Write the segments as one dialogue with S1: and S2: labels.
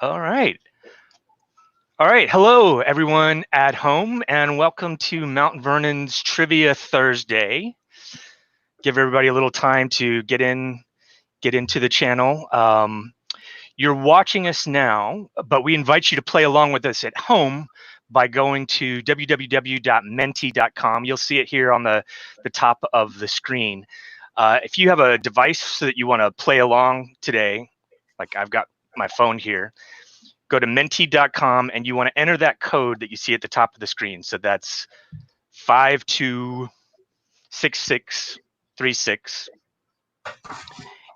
S1: All right. All right. Hello, everyone at home, and welcome to Mount Vernon's Trivia Thursday. Give everybody a little time to get into the channel. You're watching us now, but we invite you to play along with us at home by going to www.menti.com. You'll see it here on the top of the screen. If you have a device that you want to play along today, like I've got my phone here, go to menti.com and you want to enter that code that you see at the top of the screen. So that's 526636.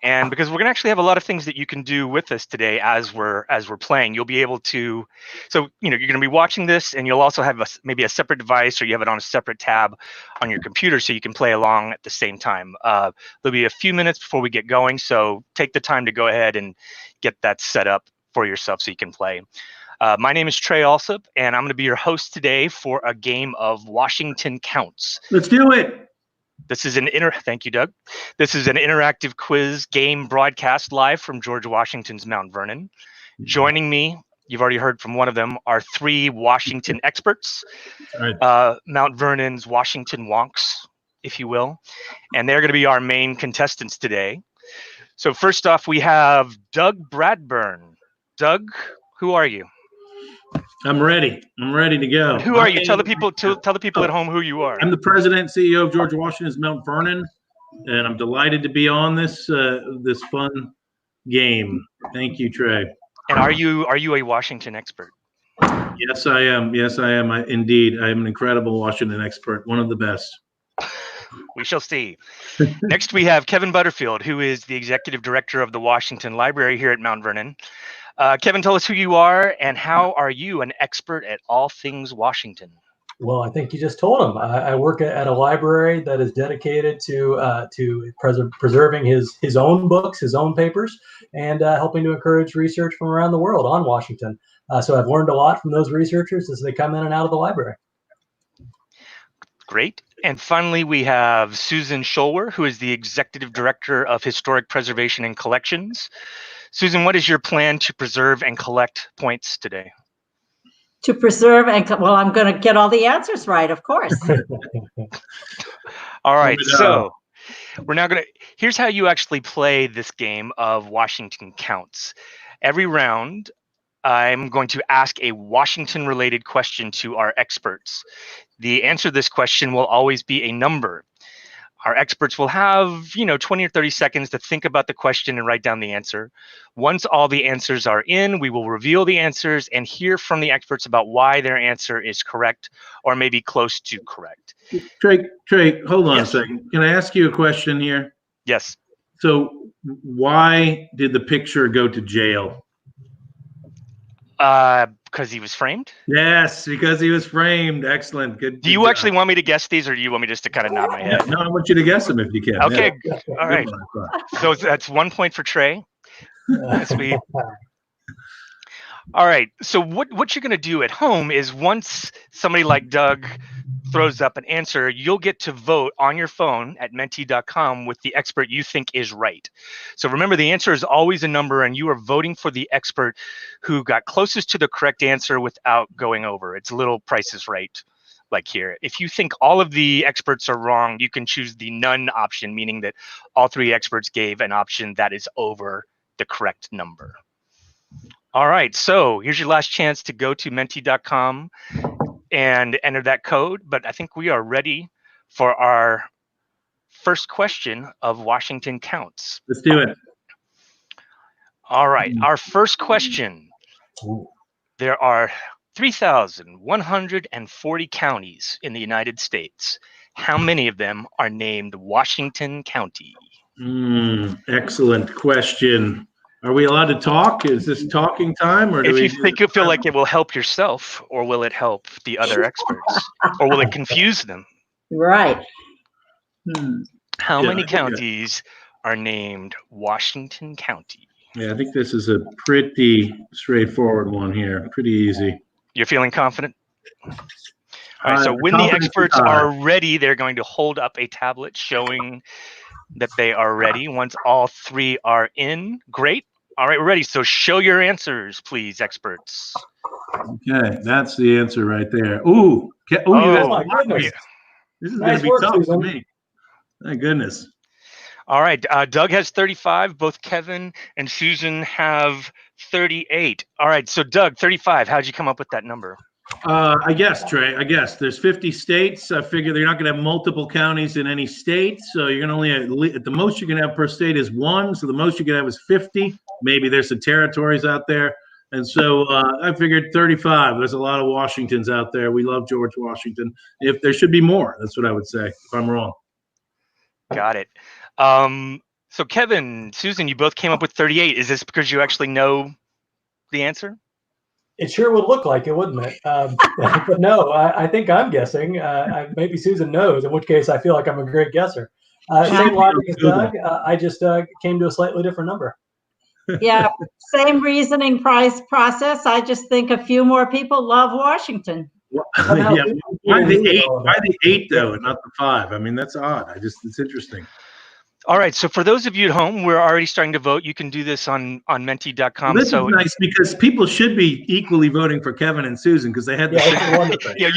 S1: And because we're going to actually have a lot of things that you can do with us today as we're playing, you'll be able to, so you're going to be watching this, and you'll also have maybe a separate device, or you have it on a separate tab on your computer so you can play along at the same time. There'll be a few minutes before we get going, so take the time to go ahead and get that set up for yourself so you can play. My name is Trey Alsop, and I'm going to be your host today for a game of Washington Counts.
S2: Let's do it.
S1: This is thank you, Doug. This is an interactive quiz game broadcast live from George Washington's Mount Vernon. Joining me, you've already heard from one of them, are three Washington experts, Mount Vernon's Washington wonks, if you will, and they're going to be our main contestants today. So first off, we have Doug Bradburn. Doug, who are you?
S2: I'm ready. I'm ready to go.
S1: Who are you? Tell the people at home who you are.
S2: I'm the president and CEO of George Washington's Mount Vernon, and I'm delighted to be on this fun game. Thank you, Trey.
S1: And are you a Washington expert?
S2: Yes, I am. Yes, I am. Indeed, I am an incredible Washington expert, one of the best.
S1: We shall see. Next, we have Kevin Butterfield, who is the executive director of the Washington Library here at Mount Vernon. Kevin, tell us who you are and how are you an expert at all things Washington?
S3: Well, I think you just told him. I work at a library that is dedicated to preserving his own books, his own papers, and helping to encourage research from around the world on Washington. So I've learned a lot from those researchers as they come in and out of the library.
S1: Great. And finally, we have Susan Scholwer, who is the executive director of Historic Preservation and Collections. Susan, what is your plan to preserve and collect points today?
S4: To preserve well, I'm going to get all the answers right, of course.
S1: All right, so we're now here's how you actually play this game of Washington Counts. Every round, I'm going to ask a Washington-related question to our experts. The answer to this question will always be a number. Our experts will have, 20 or 30 seconds to think about the question and write down the answer. Once all the answers are in, we will reveal the answers and hear from the experts about why their answer is correct or maybe close to correct.
S2: Trey, hold on a second. Can I ask you a question here?
S1: Yes.
S2: So why did the picture go to jail?
S1: Because he was framed?
S2: Yes, because he was framed. Excellent. Good.
S1: Do you actually want me to guess these, or do you want me just to kind of nod my head?
S2: No, I want you to guess them if you can.
S1: Okay.
S2: Yeah.
S1: All right. So that's 1 point for Trey. Sweet. All right. So what you're going to do at home is once somebody like Doug throws up an answer, you'll get to vote on your phone at menti.com with the expert you think is right. So remember, the answer is always a number, and you are voting for the expert who got closest to the correct answer without going over. It's a little Price is Right, like here. If you think all of the experts are wrong, you can choose the none option, meaning that all three experts gave an option that is over the correct number. All right, so here's your last chance to go to menti.com and enter that code, but I think we are ready for our first question of Washington Counts.
S2: Let's do it.
S1: All right, our first question. There are 3,140 counties in the United States. How many of them are named Washington County?
S2: Excellent question. Are we allowed to talk? Is this talking time, or
S1: if you think you feel like it will help yourself, or will it help the other experts, or will it confuse them?
S4: Right.
S1: How many counties are named Washington County?
S2: Yeah, I think this is a pretty straightforward one here. Pretty easy.
S1: You're feeling confident? All right. So when the experts are ready, they're going to hold up a tablet showing that they are ready. Once all three are in, great. All right, we're ready. So show your answers, please, experts.
S2: Okay, that's the answer right there. Ooh, you guys,
S1: Oh,
S3: my goodness.
S2: this is
S3: Nice
S2: going to be
S3: work,
S2: tough
S3: Susan.
S2: for me. Thank goodness.
S1: all right. Doug has 35. Both Kevin and Susan have 38. All right. So Doug, 35. How'd you come up with that number?
S2: I guess, Trey, there's 50 states. I figure they're not going to have multiple counties in any state. So you're going to only, at the most you can have per state is 1. So the most you can have is 50. Maybe there's some territories out there. And so I figured 35. There's a lot of Washingtons out there. We love George Washington. If there should be more, that's what I would say if I'm wrong.
S1: Got it. So Kevin, Susan, you both came up with 38. Is this because you actually know the answer?
S3: It sure would look like it, wouldn't it? But no, I think I'm guessing. Maybe Susan knows, in which case I feel like I'm a great guesser. Same logic as Doug. I just came to a slightly different number.
S4: Yeah, same reasoning process. I just think a few more people love Washington.
S2: Yeah, why the 8 though, and not the 5? I mean, that's odd. It's interesting.
S1: All right. So for those of you at home, we're already starting to vote. You can do this on menti.com.
S2: This is nice because people should be equally voting for Kevin and Susan because they had the same.
S1: Yeah,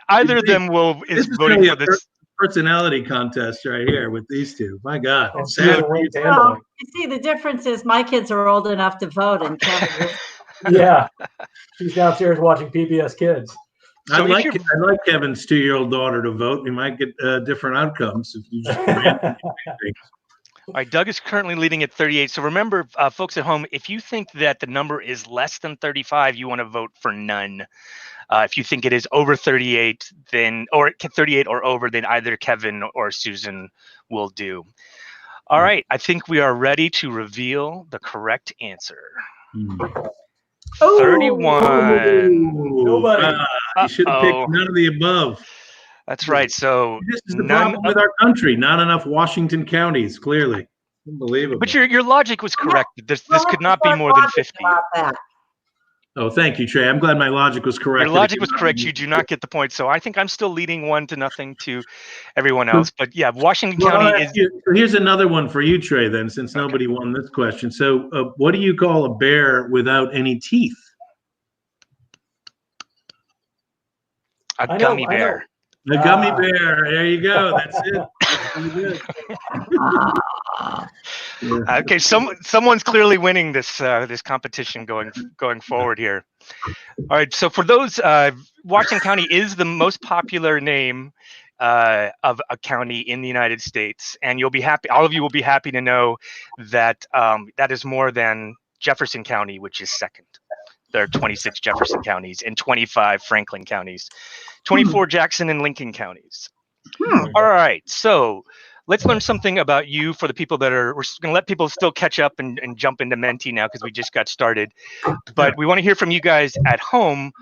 S1: either of them is voting
S2: really
S1: for this
S2: personality contest right here with these two. My God.
S3: Oh,
S4: well, you see, the difference is my kids are old enough to vote, and Kevin is.
S3: Yeah, she's downstairs watching PBS Kids.
S2: So I'd like Kevin's 2-year-old daughter to vote. We might get different outcomes if you just
S1: All right, Doug is currently leading at 38. So remember, folks at home, if you think that the number is less than 35, you want to vote for none. If you think it is over 38, or 38 or over, then either Kevin or Susan will do. All right, I think we are ready to reveal the correct answer. 31.
S3: Nobody.
S2: You should have picked none of the above.
S1: That's right. So
S2: this is the problem with our country. Not enough Washington counties, clearly. Unbelievable.
S1: But your logic was correct. This could not be more than 50.
S2: Oh, thank you, Trey. I'm glad my logic was correct.
S1: Your logic was correct. You do not get the point. So I think I'm still leading 1-0 to everyone else. But yeah, Washington County is.
S2: Here's another one for you, Trey, then, since nobody won this question. So what do you call a bear without any teeth?
S1: A gummy bear.
S2: A gummy bear. There you go. That's it. That's pretty good.
S1: Yeah. Okay, someone's clearly winning this this competition going forward here. All right, so for those, Washington County is the most popular name of a county in the United States, and you'll be happy. All of you will be happy to know that that is more than Jefferson County, which is second. There are 26 Jefferson counties and 25 Franklin counties, 24 Jackson and Lincoln counties. All right, so let's learn something about you for the people that we're going to let people still catch up and jump into Menti now because we just got started. But we want to hear from you guys at home.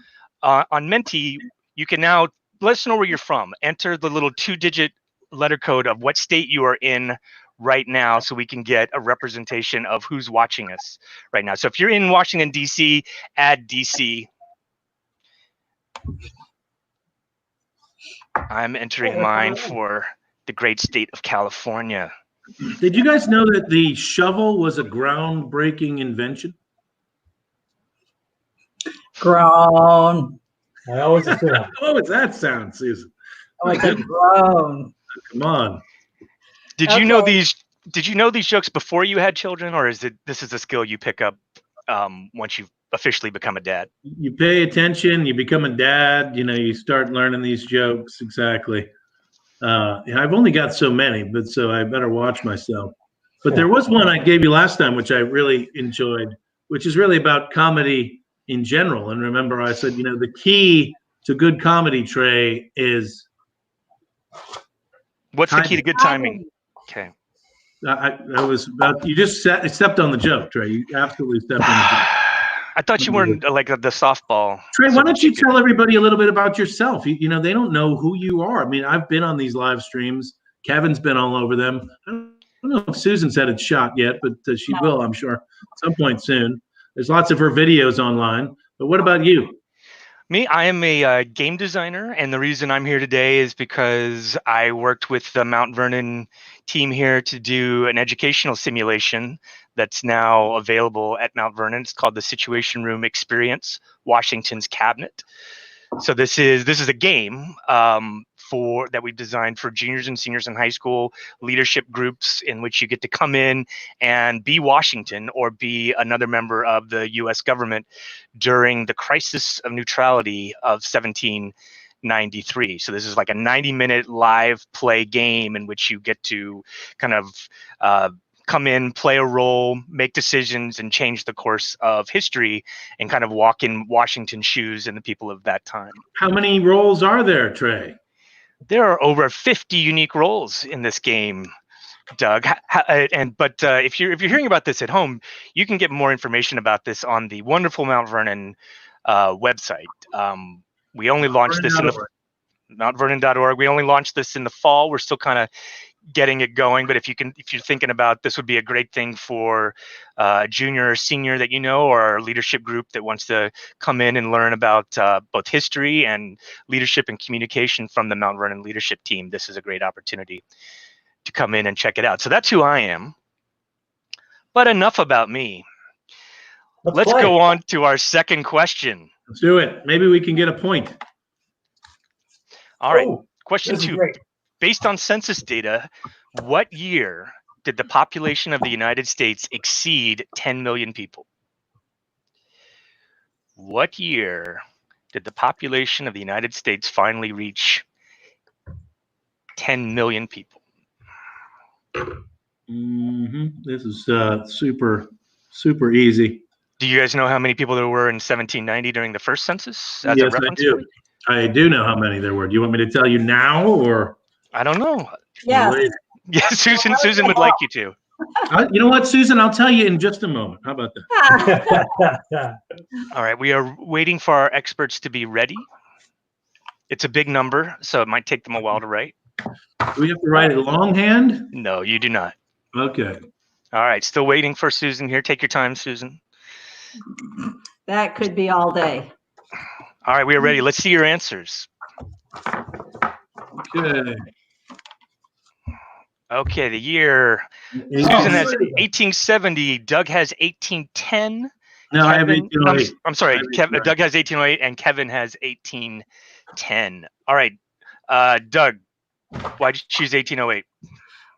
S1: On Menti, you can now let us know where you're from. Enter the little 2-digit letter code of what state you are in right now so we can get a representation of who's watching us right now. So if you're in Washington, D.C., add D.C. I'm entering mine for the great state of California.
S2: Did you guys know that the shovel was a groundbreaking invention?
S4: Grown.
S3: I always assume.
S2: What was that sound, Susan?
S4: Like a grown.
S2: Come on.
S1: Did you know these? Did you know these jokes before you had children, or this is a skill you pick up once you've officially become a dad?
S2: You pay attention, you become a dad, you start learning these jokes. Exactly. I've only got so many, but so I better watch myself. But there was one I gave you last time, which I really enjoyed, which is really about comedy in general. And remember, I said, the key to good comedy, Trey, is.
S1: What's the key to good timing? Okay.
S2: I was about, you just stepped on the joke, Trey. You absolutely stepped on the joke.
S1: I thought you weren't like the softball.
S2: Trey, why don't you tell everybody a little bit about yourself? They don't know who you are. I mean, I've been on these live streams. Kevin's been all over them. I don't know if Susan's had it shot yet, but she will, I'm sure, at some point soon. There's lots of her videos online. But what about you?
S1: Me, I am a game designer, and the reason I'm here today is because I worked with the Mount Vernon team here to do an educational simulation that's now available at Mount Vernon. It's called the Situation Room Experience, Washington's Cabinet. So this is a game that we've designed for juniors and seniors in high school, leadership groups in which you get to come in and be Washington or be another member of the U.S. government during the crisis of neutrality of 1793. So this is like a 90-minute live play game in which you get to kind of come in, play a role, make decisions, and change the course of history, and kind of walk in Washington's shoes and the people of that time.
S2: How many roles are there, Trey?
S1: There are over 50 unique roles in this game, Doug. But if you're hearing about this at home, you can get more information about this on the wonderful Mount Vernon website. We only launched this in the mountvernon.org. We only launched this in the fall. We're still kind of getting it going, but if you're thinking about this, would be a great thing for a junior or senior that you know, or a leadership group that wants to come in and learn about both history and leadership and communication from the Mount Vernon leadership team. This is a great opportunity to come in and check it out. So that's who I am. But enough about me. Let's go on to our second question.
S2: Let's do it. Maybe we can get a point.
S1: All right. Question 2. Based on census data, what year did the population of the United States exceed 10 million people? What year did the population of the United States finally reach 10 million people?
S2: This is super easy.
S1: Do you guys know how many people there were in 1790 during the first census? As
S2: yes, I do. I do know how many there were. Do you want me to tell you now, or?
S1: I don't know.
S4: Yeah.
S1: Yeah, Susan would like you to.
S2: You know what, Susan? I'll tell you in just a moment. How about that?
S1: All right, we are waiting for our experts to be ready. It's a big number, so it might take them a while to write.
S2: Do we have to write it longhand?
S1: No, you do not.
S2: Okay.
S1: All right, still waiting for Susan here. Take your time, Susan.
S4: That could be all day.
S1: All right, we are ready. Let's see your answers.
S2: Okay.
S1: Okay, the year. Susan has 1870. Doug has 1810.
S2: No, I have 1808.
S1: I'm sorry. Doug has 1808 and Kevin has 1810. All right, Doug, why did you choose 1808?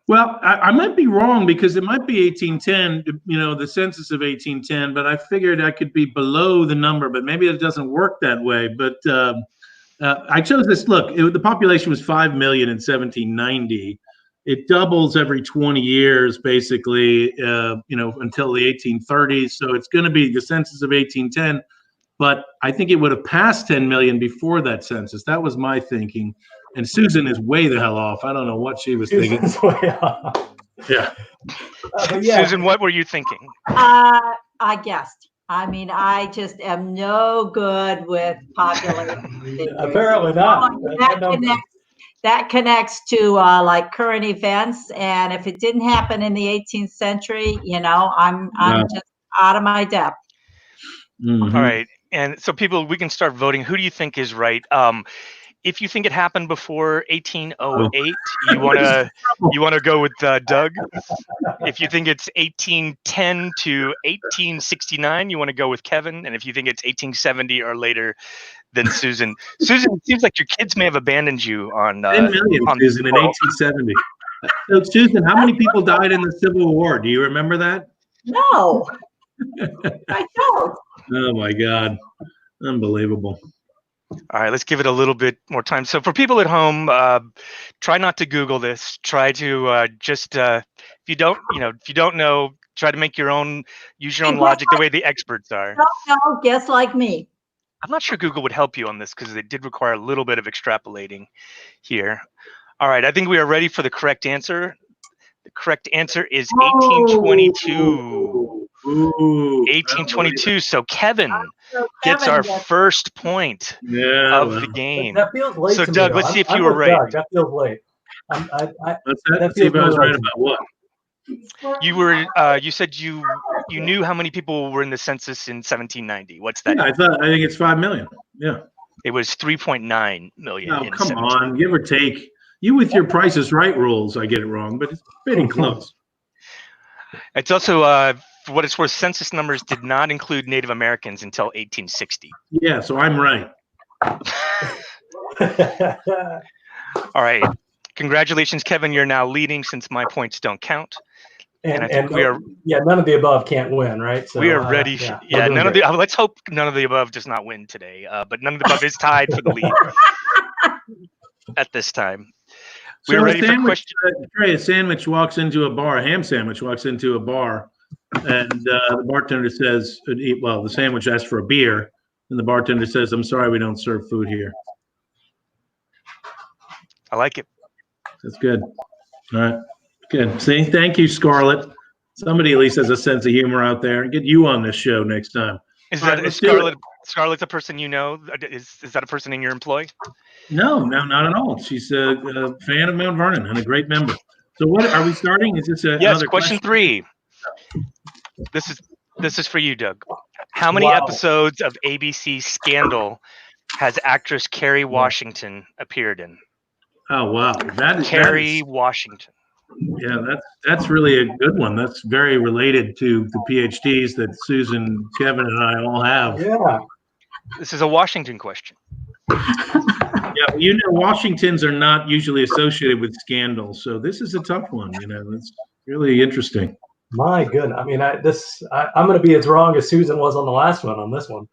S2: Well, I might be wrong because it might be 1810, the census of 1810, but I figured I could be below the number, but maybe it doesn't work that way. But I chose this. Look, the population was 5 million in 1790. It doubles every 20 years, basically, until the 1830s. So it's going to be the census of 1810. But I think it would have passed 10 million before that census. That was my thinking. And Susan is way the hell off. I don't know what she was thinking. Way off. Yeah.
S1: Susan, what were you thinking?
S4: I guessed. I mean, I just am no good with population.
S3: Apparently not.
S4: That connects to like current events, and if it didn't happen in the 18th century, I'm just out of my depth.
S1: Mm-hmm. All right, and so people, we can start voting. Who do you think is right? If you think it happened before 1808, you want to go with Doug. If you think it's 1810 to 1869, you want to go with Kevin. And if you think it's 1870 or later, then Susan. Susan, it seems like your kids may have abandoned you on
S2: 10 million, Susan, in 1870. So, Susan, how many people died in the Civil War? Do you remember that?
S4: No, I don't.
S2: Oh my God, unbelievable.
S1: All right, let's give it a little bit more time. So for people at home, try not to Google this. Try to if you don't know, try to make your own, use your own logic the way the experts are.
S4: No, guess like me.
S1: I'm not sure Google would help you on this because it did require a little bit of extrapolating here. All right, I think we are ready for the correct answer. The correct answer is 1822. 1822. So Kevin gets our first point of the game.
S3: That feels late.
S1: So Doug, let's see if you were right.
S3: Doug. That feels late.
S2: Let's see if I was right about what.
S1: You were. You said you knew how many people were in the census in 1790. What's that?
S2: Yeah, I think it's 5 million. Yeah.
S1: It was 3.9 million.
S2: Oh, come on, give or take. You with your Price is Right rules, I get it wrong, but it's pretty close.
S1: It's also, for what it's worth, census numbers did not include Native Americans until 1860.
S2: Yeah, so I'm right.
S1: All right. Congratulations, Kevin. You're now leading since my points don't count. And I think we are.
S3: Yeah, none of the above can't win, right? So
S1: we are ready.
S3: Yeah,
S1: none of the. Let's hope none of the above does not win today. But none of the above is tied for the lead at this time. We are ready for questions.
S2: A sandwich walks into a bar. A ham sandwich walks into a bar, and the bartender says, "Well, the sandwich asks for a beer," and the bartender says, "I'm sorry, we don't serve food here."
S1: I like it.
S2: That's good. All right. Good. See, thank you, Scarlett. Somebody at least has a sense of humor out there. Get you on this show next time.
S1: Is Scarlett a person you know? Is that a person in your employ?
S2: No, not at all. She's a fan of Mount Vernon and a great member. So what are we starting? Is this another
S1: question 3. This is for you, Doug. How many episodes of ABC Scandal has actress Kerry Washington appeared in?
S2: Oh wow,
S1: Kerry Washington.
S2: Yeah, that's really a good one. That's very related to the PhDs that Susan, Kevin, and I all have.
S3: Yeah.
S1: This is a Washington question.
S2: Yeah, Washingtons are not usually associated with scandal, so this is a tough one. It's really interesting.
S3: My goodness, I mean, I'm going to be as wrong as Susan was on the last one on this one.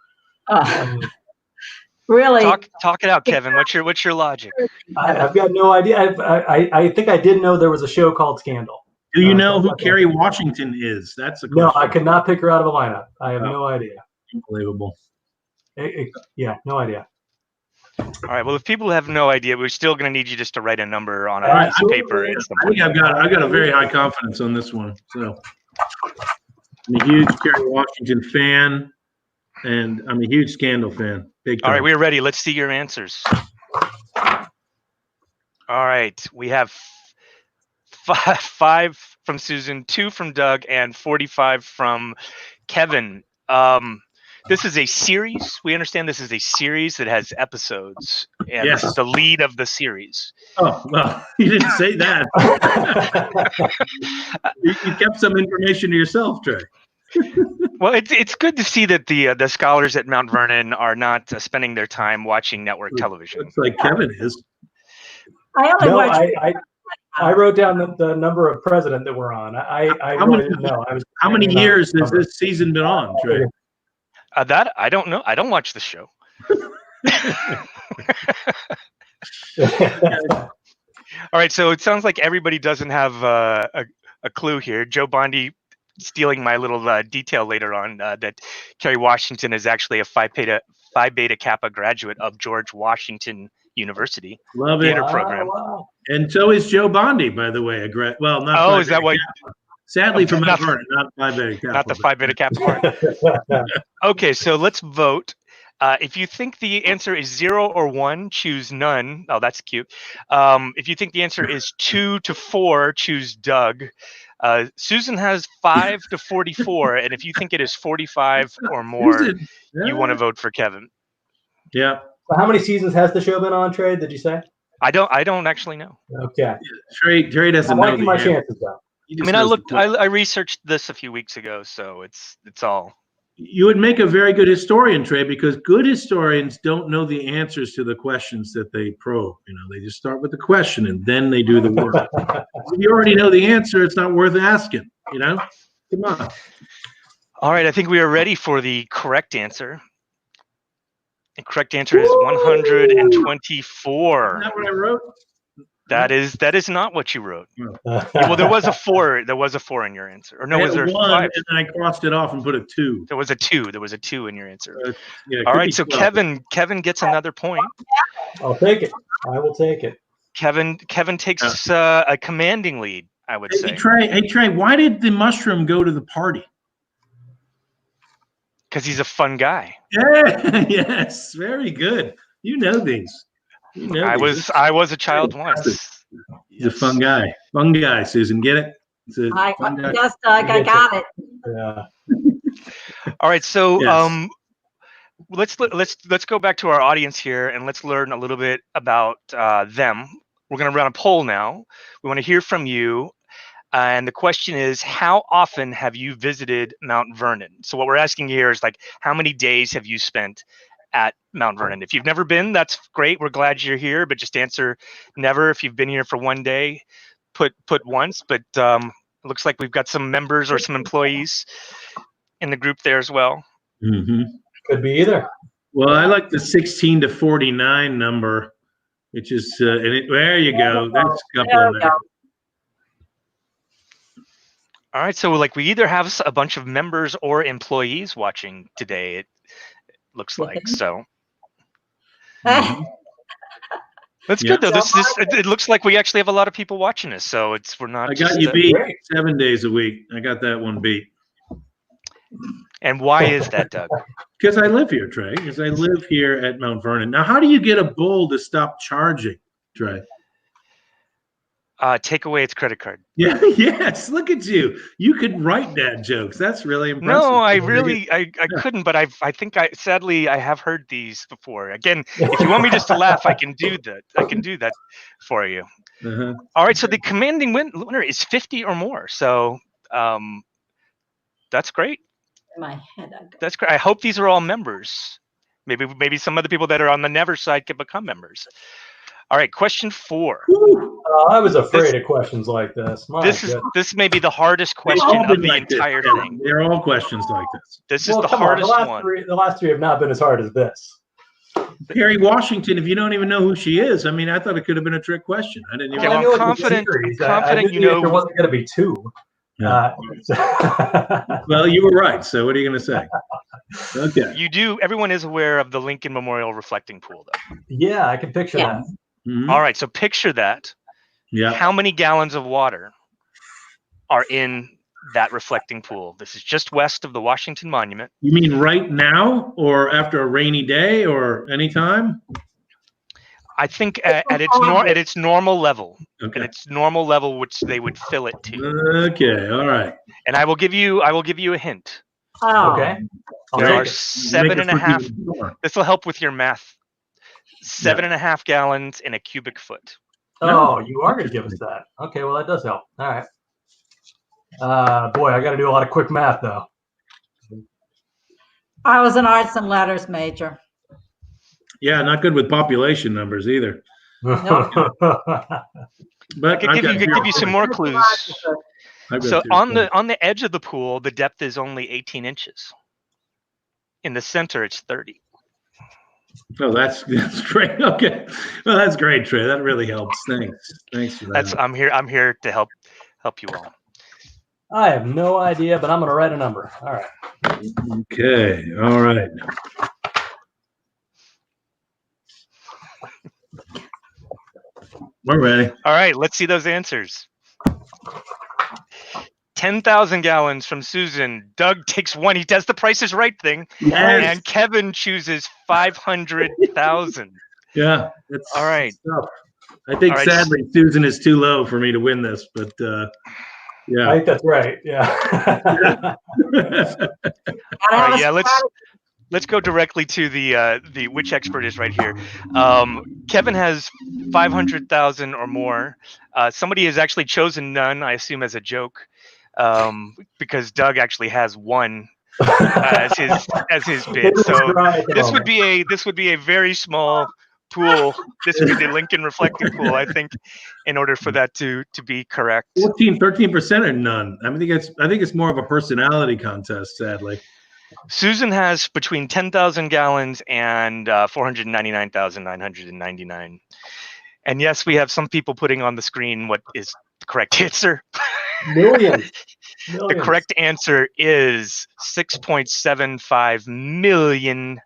S4: Really?
S1: Talk it out, Kevin. What's your logic?
S3: I've got no idea. I think I did know there was a show called Scandal.
S2: Do you know who Kerry Washington is? That's a question.
S3: No, I could not pick her out of a lineup. I have no idea.
S2: Unbelievable.
S3: Yeah, no idea.
S1: All right. Well, if people have no idea, we're still going to need you just to write a number on a piece of paper.
S2: I think I've got a very high confidence on this one. So I'm a huge Kerry Washington fan, and I'm a huge Scandal fan. Big time.
S1: All right, we're ready. Let's see your answers. All right, we have 5 from Susan, 2 from Doug, and 45 from Kevin. This is a series. We understand this is a series that has episodes, and This is the lead of the series.
S2: Oh, well, you didn't say that. You kept some information to yourself, Trey.
S1: Well, it's good to see that the scholars at Mount Vernon are not spending their time watching network television.
S2: It's like Kevin is.
S3: I wrote down the number of president that we're on.
S2: How many years has this season been on, Trey?
S1: That I don't know. I don't watch the show. All right, so it sounds like everybody doesn't have a clue here. Joe Bondi stealing my little detail later on that Kerry Washington is actually a Phi Beta Kappa graduate of George Washington University.
S2: Love
S1: theater
S2: it.
S1: program.
S2: Wow. And so is Joe Bondi, by the way. Not.
S1: Oh, is that why?
S2: Sadly, from Mount Vernon, not Phi Beta Kappa.
S1: Not the Phi Beta Kappa part. Okay, so let's vote. If you think the answer is 0 or 1, choose none. Oh, that's cute. If you think the answer is 2 to 4, choose Doug. Susan has 5 to 44, and if you think it is 45 or more, you want to vote for Kevin.
S2: Yeah.
S3: So how many seasons has the show been on, Trey? Did you say?
S1: I don't actually know.
S3: Okay.
S2: Trey doesn't know.
S3: I'm liking my chances though.
S1: I mean, I researched this a few weeks ago, so it's all.
S2: You would make a very good historian, Trey, because good historians don't know the answers to the questions that they probe. They just start with the question and then they do the work. If you already know the answer, it's not worth asking. Come on.
S1: All right, I think we are ready for the correct answer. The correct answer is 124.
S2: Isn't that what I wrote?
S1: That is not what you wrote. Well, there was a 4. There was a 4 in your answer. Or no, was there
S2: 1,
S1: 5?
S2: and then I crossed it off and put a 2.
S1: There was a 2. There was a 2 in your answer.
S2: All
S1: right, so 12. Kevin gets another point.
S3: I'll take it. I will take it.
S1: Kevin takes a commanding lead, I would say.
S2: Hey Trey, why did the mushroom go to the party?
S1: Because he's a fun guy.
S2: Yeah, yes, very good. You know these.
S1: I was a child once.
S2: He's a fun guy. Fun guy, Susan. Get it?
S4: Yes, Doug, I got it.
S3: Yeah.
S1: All right, so let's go back to our audience here and let's learn a little bit about them. We're going to run a poll now. We want to hear from you. And the question is, how often have you visited Mount Vernon? So what we're asking here is like, how many days have you spent at Mount Vernon? If you've never been, that's great. We're glad you're here, but just answer never. If you've been here for one day, put once. But it looks like we've got some members or some employees in the group there as well.
S2: Mm-hmm.
S3: Could be either.
S2: Well, I like the 16 to 49 number, which is, there you go. That's a couple
S4: There
S2: of
S4: we
S2: minutes.
S4: go.
S1: All right, so like we either have a bunch of members or employees watching today, it looks like. So
S2: Mhm.
S1: that's
S2: Yeah.
S1: good though. It looks like we actually have a lot of people watching us, so we're not
S2: I
S1: just
S2: got you beat
S3: great.
S2: 7 days a week. I got that one beat.
S1: And why is that, Doug?
S2: Because I live here, Trey. Because I live here at Mount Vernon. Now, how do you get a bull to stop charging, Trey?
S1: Take away its credit card.
S2: Yeah, yes. Look at you. You could write dad jokes. That's really impressive.
S1: No, I couldn't, but I think sadly I have heard these before. Again, if you want me just to laugh, I can do that. I can do that for you.
S2: Uh-huh.
S1: All right, so the commanding winner is 50 or more. So that's great.
S4: My head.
S1: That's great. I hope these are all members. Maybe some of the people that are on the never side can become members. All right, question 4.
S3: I was afraid of questions like this.
S1: This may be the hardest question
S2: all
S1: of
S2: been
S1: the
S2: like this,
S1: entire
S2: Kevin.
S1: thing.
S2: They're all questions like this.
S1: This is the hardest one.
S3: The last three have not been as hard as this.
S2: Kerry Washington, if you don't even know who she is, I mean, I thought it could have been a trick question. I didn't even
S1: Okay,
S3: I
S1: well,
S3: knew
S1: I'm
S3: it was a series. I
S1: confident
S3: knew
S1: you know.
S3: there wasn't going to be 2.
S2: Yeah. Well, you were right. So what are you going to say? Okay.
S1: You do. Everyone is aware of the Lincoln Memorial reflecting pool, though.
S3: Yeah, I can picture that.
S2: Mhm.
S1: All right, so picture that.
S2: Yeah.
S1: How many gallons of water are in that reflecting pool? This is just west of the Washington Monument.
S2: You mean right now, or after a rainy day, or anytime?
S1: I think at its normal level.
S2: Okay.
S1: At its normal level, which they would fill it to.
S2: Okay. All right.
S1: And I will give you a hint.
S4: Oh.
S3: Okay.
S1: There are
S2: Make
S1: 7.5.
S2: it more.
S1: This will help with your math. 7.5 gallons in a cubic foot.
S3: Oh, you are going to give us that. Okay, well, that does help. All right. Boy, I got to do a lot of quick math, though.
S4: I was an arts and letters major.
S2: Yeah, not good with population numbers either.
S4: Nope.
S2: But
S1: I could give you some more clues. So on the edge of the pool, the depth is only 18 inches. In the center, it's 30.
S2: Oh, that's great. Okay, well, that's great, Trey. That really helps. Thanks for that.
S1: I'm here to help you all.
S3: I have no idea, but I'm going to write a number. All right.
S2: Okay. All right. We're ready.
S1: All right, let's see those answers. 10,000 gallons from Susan. Doug takes 1. He does the Price is Right thing.
S2: Yes.
S1: And Kevin chooses 500,000.
S2: Yeah. It's
S1: all right.
S2: Tough. I think sadly Susan is too low for me to win this, but yeah.
S3: I think that's right. Yeah.
S1: All right, yeah, let's go directly to the which expert is right here. Kevin has 500,000 or more. Somebody has actually chosen none, I assume as a joke, because Doug actually has 1 as his bid. So this would be a very small pool. This would be the Lincoln reflecting pool, I think, in order for that to be correct.
S2: 13% or none. I think it's more of a personality contest, sadly.
S1: Susan has between 10,000 gallons and 499,999. And yes, we have some people putting on the screen what is the correct answer.
S3: Millions.
S1: The correct answer is 6.75 million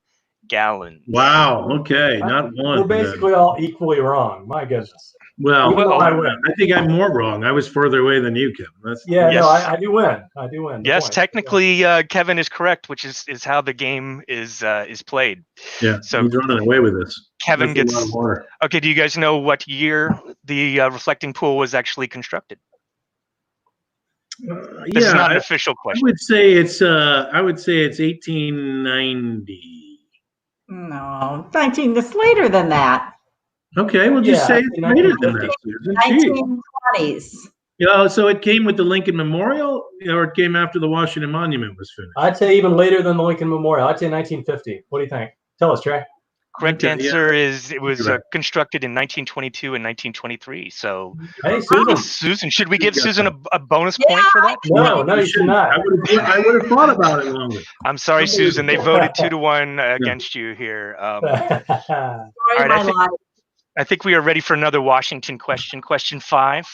S1: gallons.
S2: Wow. Okay. Not one.
S3: We're basically all equally wrong. My goodness.
S2: Well,
S3: I
S2: think I'm more wrong. I was further away than you, Kevin.
S3: Yes. No, I do win. I do win.
S1: Yes, technically, Kevin is correct, which is how the game is played.
S2: Yeah.
S1: So
S2: he's running away with this.
S1: Kevin gets. Okay. Do you guys know what year the reflecting pool was actually constructed? This is not an official question.
S2: I would say it's 1890.
S4: No, 19. It's later than that.
S2: Okay, we'll just say it's later than that, Susan.
S4: 1920s.
S2: Yeah, so it came with the Lincoln Memorial, or it came after the Washington Monument was finished?
S3: I'd say even later than the Lincoln Memorial. I'd say 1950. What do you think? Tell us, Trey.
S1: Correct
S2: Okay,
S1: answer is it was
S2: right.
S1: constructed in 1922 and 1923. So,
S3: Hey, Susan.
S1: Susan, should we give
S2: got
S1: Susan
S2: that.
S1: a bonus point for that?
S3: No, you should not.
S2: I would have thought about it longer.
S1: I'm sorry, Susan. They
S3: Unbelievable.
S1: voted 2-1 against you here. All right,
S4: Story of my life.
S1: I think we are ready for another Washington question. Question 5.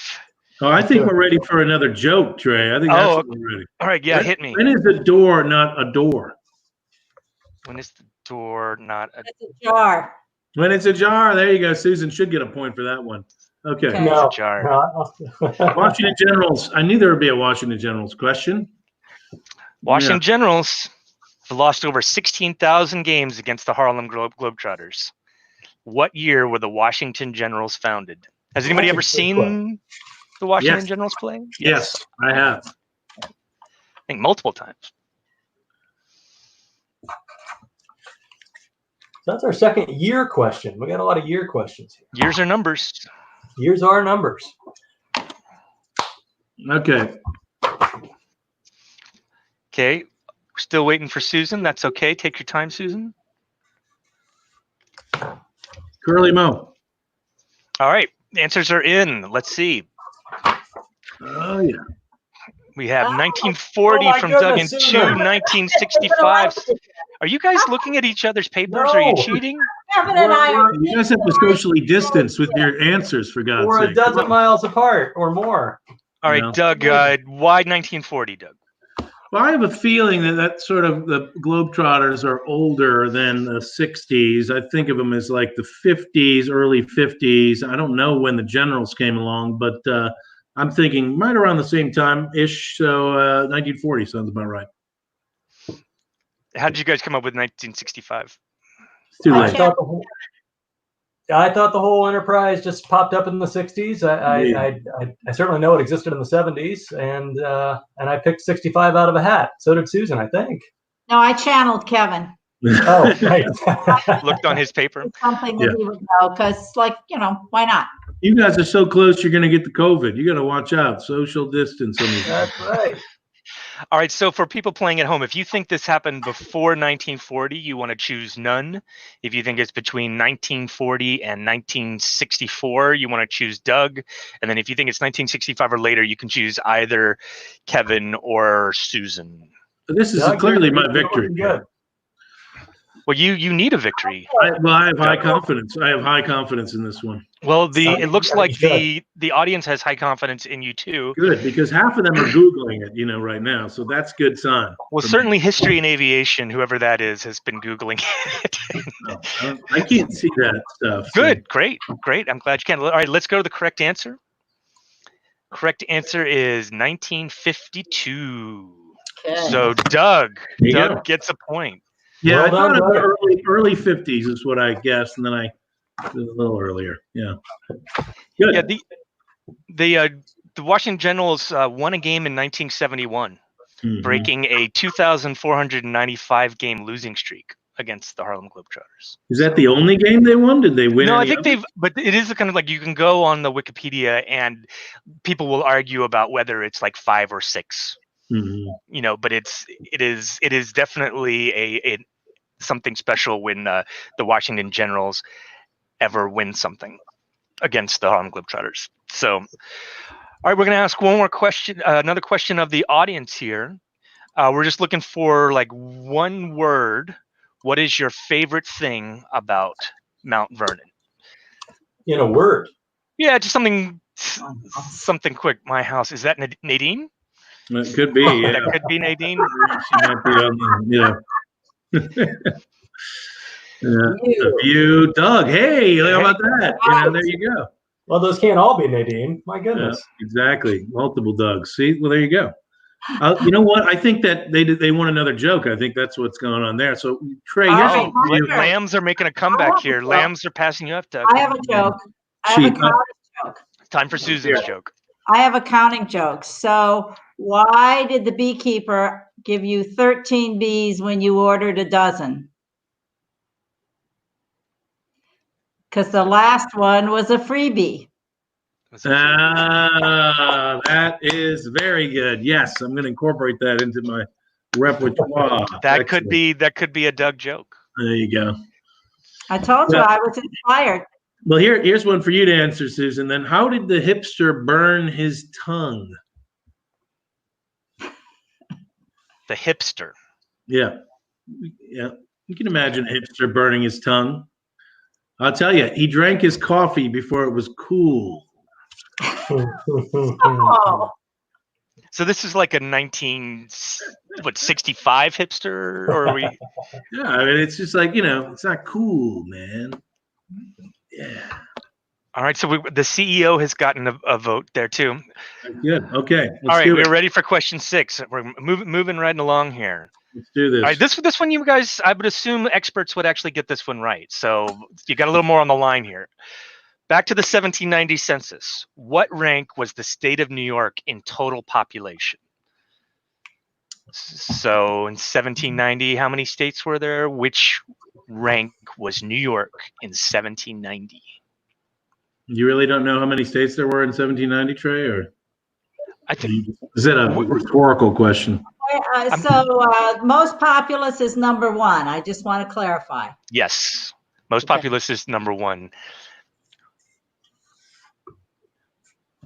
S2: Oh, I think we're ready for another joke, Trey. I think that's what we're ready.
S1: All right, yeah, hit me.
S2: When is a door not a door?
S1: When is the door not a
S4: It's a jar.
S2: When it's a jar. There you go. Susan should get a point for that one. Okay.
S4: Okay.
S3: No.
S1: jar?
S2: Washington Generals. I knew there would be a Washington Generals question.
S1: Washington Generals have lost over 16,000 games against the Harlem Globetrotters. What year were the Washington Generals founded? Has anybody ever seen the Washington Generals play?
S2: Yes, I have.
S1: I think multiple times.
S3: That's our second year question. We got a lot of year questions here.
S1: Years are numbers.
S3: Years are numbers.
S2: Okay.
S1: Okay, we're still waiting for Susan. That's okay. Take your time, Susan.
S2: Curly Mo.
S1: All right, answers are in. Let's see.
S2: Oh, yeah.
S1: We have
S4: Oh.
S1: 1940
S3: Oh my
S1: from Doug and
S3: goodness,
S1: two
S3: Susan.
S1: 1965. Are you guys looking at each other's papers? Are you
S3: No.
S1: cheating?
S4: Kevin and I are.
S2: You guys have to socially distance with your answers, for God's
S3: We're a
S2: sake.
S3: dozen miles apart or more.
S1: All right,
S2: No.
S1: Doug, why 1940, Doug?
S2: Well, I have a feeling that sort of the Globetrotters are older than the 60s. I think of them as like the 50s, early 50s. I don't know when the Generals came along, but I'm thinking right around the same time-ish. So 1940 sounds about right.
S1: How did you guys come up with 1965?
S2: It's too
S3: I
S2: late.
S3: thought the whole enterprise just popped up in the 60s. I certainly know it existed in the 70s, and I picked 65 out of a hat. So did Susan, I think.
S4: No, I channeled Kevin.
S3: Oh, right.
S1: Looked on his paper.
S4: It's something that he would know because, why not?
S2: You guys are so close, you're going to get the COVID. You got to watch out. Social distance on these.
S3: That's right.
S1: All right, so for people playing at home, if you think this happened before 1940, you want to choose none. If you think it's between 1940 and 1964, you want to choose Doug. And then if you think it's 1965 or later, you can choose either Kevin or Susan.
S2: This is
S3: Doug,
S2: clearly
S3: you're
S2: my
S3: looking
S2: victory.
S3: good.
S1: Well, you need a victory.
S2: I have high confidence. I have high confidence in this one.
S1: Well, it looks like
S3: you
S1: the audience has high confidence in you too.
S2: Good, because half of them are Googling it, right now. So that's good sign.
S1: Well, certainly history and aviation, whoever that is, has been Googling it.
S2: I can't see that stuff. so-
S1: Good, great. I'm glad you can. All right, let's go to the correct answer. Correct answer is 1952.
S4: Okay.
S1: So Doug
S2: There you go.
S1: gets a point.
S2: Yeah,
S3: Well
S2: I thought
S3: done,
S2: it was
S3: brother.
S2: early 50s is what I guessed, and then I it was a little earlier. Yeah. Good.
S1: Yeah, the Washington Generals won a game in 1971,
S2: Mhm.
S1: breaking a 2,495 game losing streak against the Harlem Globetrotters.
S2: Is that the only game they won? Did they win?
S1: No, I
S2: any
S1: think
S2: others?
S1: but it is kind of like you can go on the Wikipedia and people will argue about whether it's like 5 or 6.
S2: Mhm.
S1: But it is definitely a something special when the Washington Generals ever win something against the Harlem Globetrotters. So, all right, we're going to ask one more question, another question of the audience here. We're just looking for like one word. What is your favorite thing about Mount Vernon?
S3: In a word.
S1: Yeah, just something quick. My house. Is that Nadine?
S2: It could be. Yeah.
S1: That could be Nadine.
S2: She might be on you, Doug. Hey, how about that? There you go.
S3: Well, those can't all be Nadine. My
S2: Yeah,
S3: goodness.
S2: exactly. Multiple Dougs. See, well, there you go. You know what? I think that they want another joke. I think that's what's going on there. So, Trey, here's
S4: Oh,
S2: what you.
S1: Lambs are making a comeback here. Lambs are passing you up, Doug.
S4: I have a joke. I have a counting joke.
S1: Time for Susan's joke.
S4: I have a counting joke. So why did the beekeeper give you 13 bees when you ordered a dozen? Because the last one was a freebie.
S2: That is very good. Yes, I'm going to incorporate that into my repertoire.
S1: That could be a Doug joke.
S2: There you go.
S4: I told you I was inspired.
S2: Well, here's one for you to answer, Susan. Then, how did the hipster burn his tongue?
S1: The hipster.
S2: Yeah. You can imagine a hipster burning his tongue. I'll tell you, he drank his coffee before it was cool.
S4: Oh.
S1: So this is like a 65 hipster, or are we?
S2: Yeah, I mean, it's just like, it's not cool, man. Yeah.
S1: All right, so the CEO has gotten a vote there too.
S2: Good. Okay.
S1: All right, we're ready for question 6. We're moving right along here.
S2: Let's do this.
S1: All right, this one, you guys, I would assume experts would actually get this one right. So you got a little more on the line here. Back to the 1790 census. What rank was the state of New York in total population? So in 1790, how many states were there? Which rank was New York in 1790?
S2: You really don't know how many states there were in 1790, Trey, or
S1: I think
S2: is that a rhetorical question?
S4: Most populous is number 1. I just want to clarify.
S1: Yes, most populous is number 1.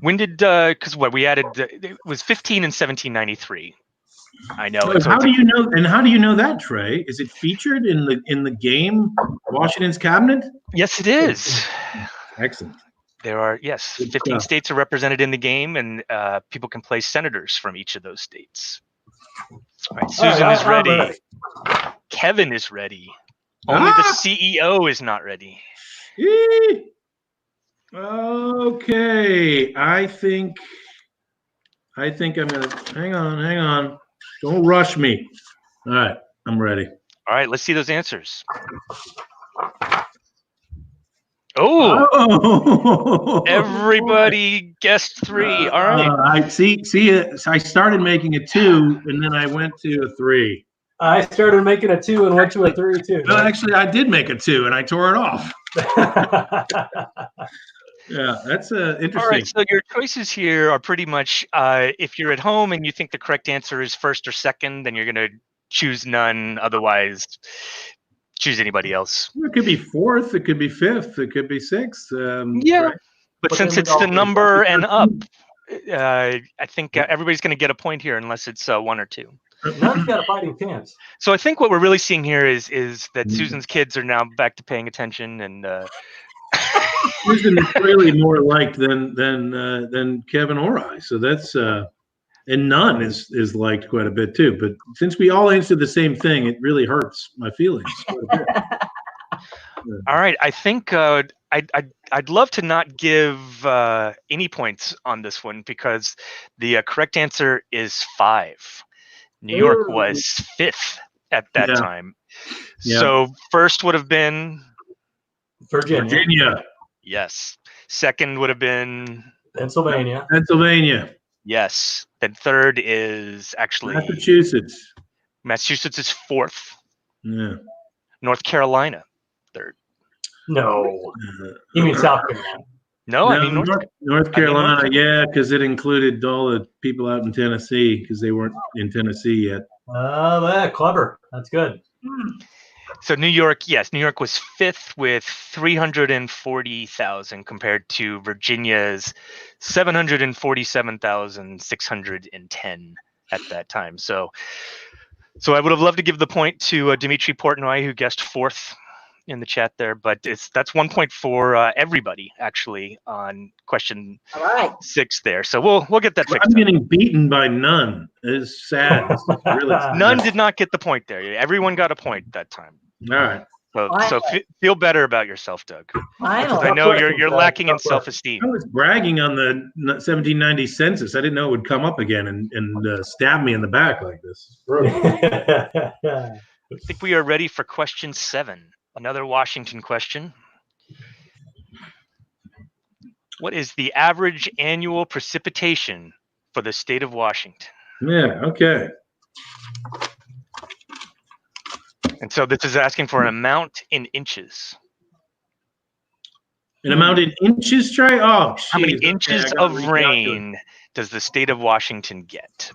S1: When did because we added it was 15 in 1793. I know.
S2: How do you know? And how do you know that, Trey? Is it featured in the game Washington's Cabinet?
S1: Yes, it is.
S2: Excellent.
S1: There are 15 states are represented in the game, and people can play senators from each of those states. All right, Susan is ready. Kevin is ready. Only the CEO is not ready.
S2: Okay, I think I'm gonna hang on. Don't rush me. All right, I'm ready.
S1: All right, let's see those answers. Oh, everybody guessed 3. All right.
S2: I see. I started making a 2, and then I went to a 3.
S3: I started making a 2 and went to a 3 too.
S2: No, actually, I did make a 2, and I tore it off. Yeah, that's interesting.
S1: All right, so your choices here are pretty much if you're at home and you think the correct answer is first or second, then you're going to choose none. Otherwise, choose anybody else.
S2: It could be 4th, it could be 5th, it could be 6th.
S1: Right. But since it's the number and up, I think everybody's going to get a point here unless it's 1 or 2.
S3: None's got a fighting chance.
S1: So I think what we're really seeing here is that Susan's kids are now back to paying attention, and
S2: Susan is clearly more liked than Kevin or I. So that's and none is liked quite a bit too. But since we all answered the same thing, it really hurts my feelings.
S1: All right, I think I'd love to not give any points on this one because the correct answer is 5. New York was 5th at that time. Yeah. So first would have been
S3: Virginia.
S1: Yes. Second would have been
S3: Pennsylvania.
S1: Yes. Then third is actually
S2: Massachusetts.
S1: Massachusetts is 4th.
S2: Yeah.
S1: North Carolina, 3rd.
S3: No. You mean South Carolina?
S1: No, I mean
S2: North Carolina. Yeah, because it included all the people out in Tennessee because they weren't in Tennessee yet.
S3: Clever. That's good.
S1: So New York, yes, New York was 5th with 340,000 compared to Virginia's 747,610 at that time. So I would have loved to give the point to Dimitri Portnoy, who guessed 4th in the chat there, but that's 1 point for everybody actually on question 6 there. So we'll get that fixed.
S2: I'm getting beaten by none. It's sad. Really sad.
S1: None did not get the point there. Everyone got a point that time.
S2: All right.
S1: So feel better about yourself, Doug. I know you're lacking in self-esteem.
S2: I was bragging on the 1790 census. I didn't know it would come up again and stab me in the back like this.
S1: I think we are ready for question 7. Another Washington question. What is the average annual precipitation for the state of Washington?
S2: Yeah, okay.
S1: And so this is asking for an amount in inches.
S2: An amount in inches, Trey? Oh,
S1: How many
S2: geez. Okay,
S1: inches
S2: I gotta
S1: of
S2: recalculate.
S1: rain does the state of Washington get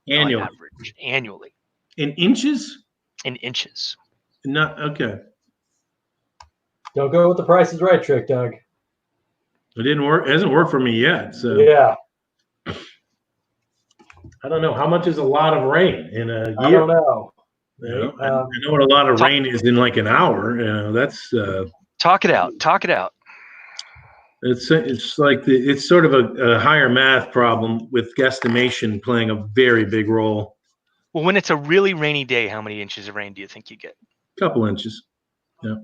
S2: Annually.
S1: on average annually
S2: In inches?
S1: in inches?
S2: Not okay.
S3: Don't go with the Price is Right trick, Doug.
S2: It didn't work. It hasn't worked for me yet. So
S3: Yeah,
S2: I don't know how much is a lot of rain in a year.
S3: I don't know.
S2: You know, I know what a lot of rain is in like an hour. You know, that's
S1: Talk it out. Talk it out.
S2: it's like it's sort of a higher math problem with guesstimation playing a very big role.
S1: Well, when it's a really rainy day, how many inches of rain do you think you get?
S2: A couple inches. Yeah.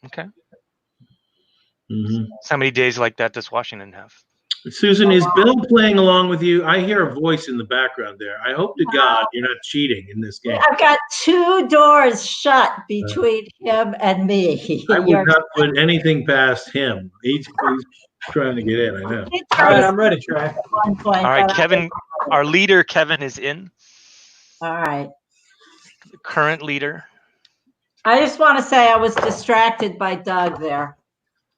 S1: Okay.
S2: Mm-hmm.
S1: So how many days like that does Washington have?
S2: Susan, is Bill playing along with you? I hear a voice in the background there. I hope to God you're not cheating in this game.
S4: I've got 2 doors shut between him and me.
S2: I would not put anything past him. He's trying to get in, I know.
S3: All right, I'm ready, Trey.
S1: All right, Kevin, our leader, Kevin, is in.
S4: All right.
S1: The current leader.
S4: I just want to say I was distracted by Doug there.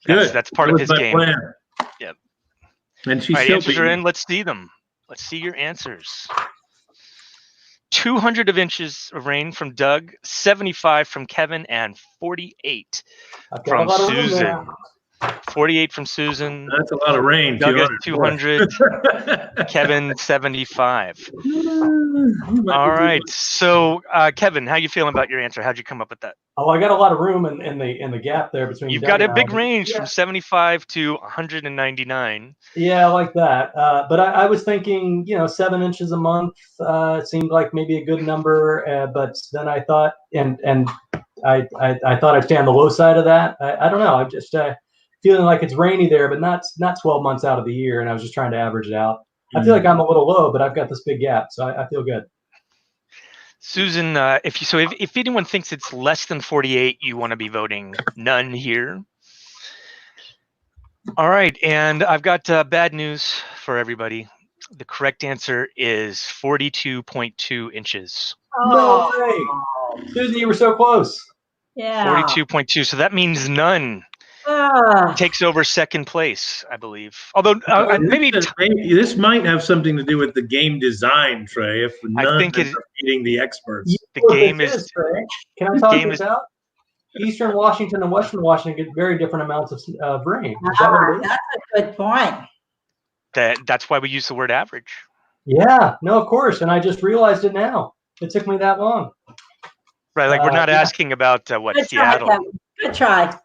S2: Good.
S1: That's part of his
S2: my
S1: game.
S2: plan.
S1: Yep.
S2: And she's
S1: All right,
S2: still
S1: answers are in. Let's see them. Let's see your answers. 200 of inches of rain from Doug, 75 from Kevin, and 48 from Susan. 48 from Susan.
S2: That's a lot of rain.
S1: Doug has 200. Kevin 75. All right. So, Kevin, how you feeling about your answer? How'd you come up with that?
S3: Oh, I got a lot of room in the gap there between.
S1: You've
S3: Doug
S1: got a
S3: and
S1: big
S3: Al.
S1: range
S3: Yeah.
S1: from 75 to 199.
S3: Yeah, I like that. But I was thinking, 7 inches a month seemed like maybe a good number. But then I thought, and I thought I'd stay on the low side of that. I don't know. I'm just feeling like it's rainy there, but not 12 months out of the year. And I was just trying to average it out. I feel like I'm a little low, but I've got this big gap, so I feel good.
S1: Susan, if anyone thinks it's less than 48, you want to be voting none here. All right, and I've got bad news for everybody. The correct answer is 42.2 inches.
S3: No way. Susan, you were so close.
S4: Yeah.
S1: 42.2. So that means none takes over second place, I believe. Although maybe
S2: this might have something to do with the game design, Trey. If none
S1: think
S2: is beating the experts,
S1: the game is.
S3: Can I talk this out? Eastern Washington and Western Washington get very different amounts of rain. Is that what it is?
S4: That's a good point.
S1: That's why we use the word average.
S3: Yeah, no, of course. And I just realized it now. It took me that long.
S1: Right, like we're not asking about what
S4: Good
S1: Seattle.
S4: Try, good try.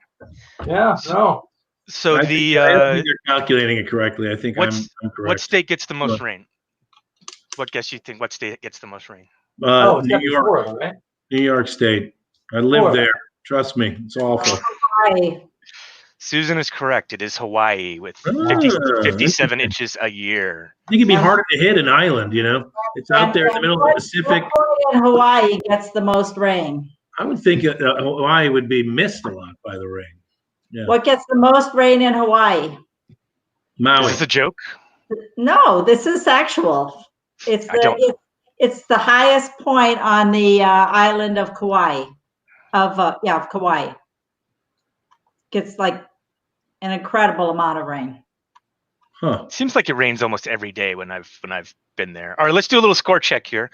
S3: Yeah, no.
S1: So
S2: I think you're calculating it correctly. I think I'm correct.
S1: What state gets the most rain? What guess you think? What state gets the most rain?
S3: New
S2: York,
S3: Florida, right?
S2: New York State. I live there. Trust me, it's awful.
S4: Hawaii.
S1: Susan is correct. It is Hawaii with 57 inches a year.
S2: I think it'd be harder to hit an island. It's out there in the middle of the Pacific.
S4: And Hawaii gets the most rain.
S2: I would think Hawaii would be missed a lot by the rain. Yeah.
S4: What gets the most rain in Hawaii?
S2: Maui.
S1: Is this a joke?
S4: No, this is actual. It's the highest point on the island of Kauai. Of Kauai. Gets like an incredible amount of rain.
S2: Huh.
S1: Seems like it rains almost every day when I've been there. All right, let's do a little score check here.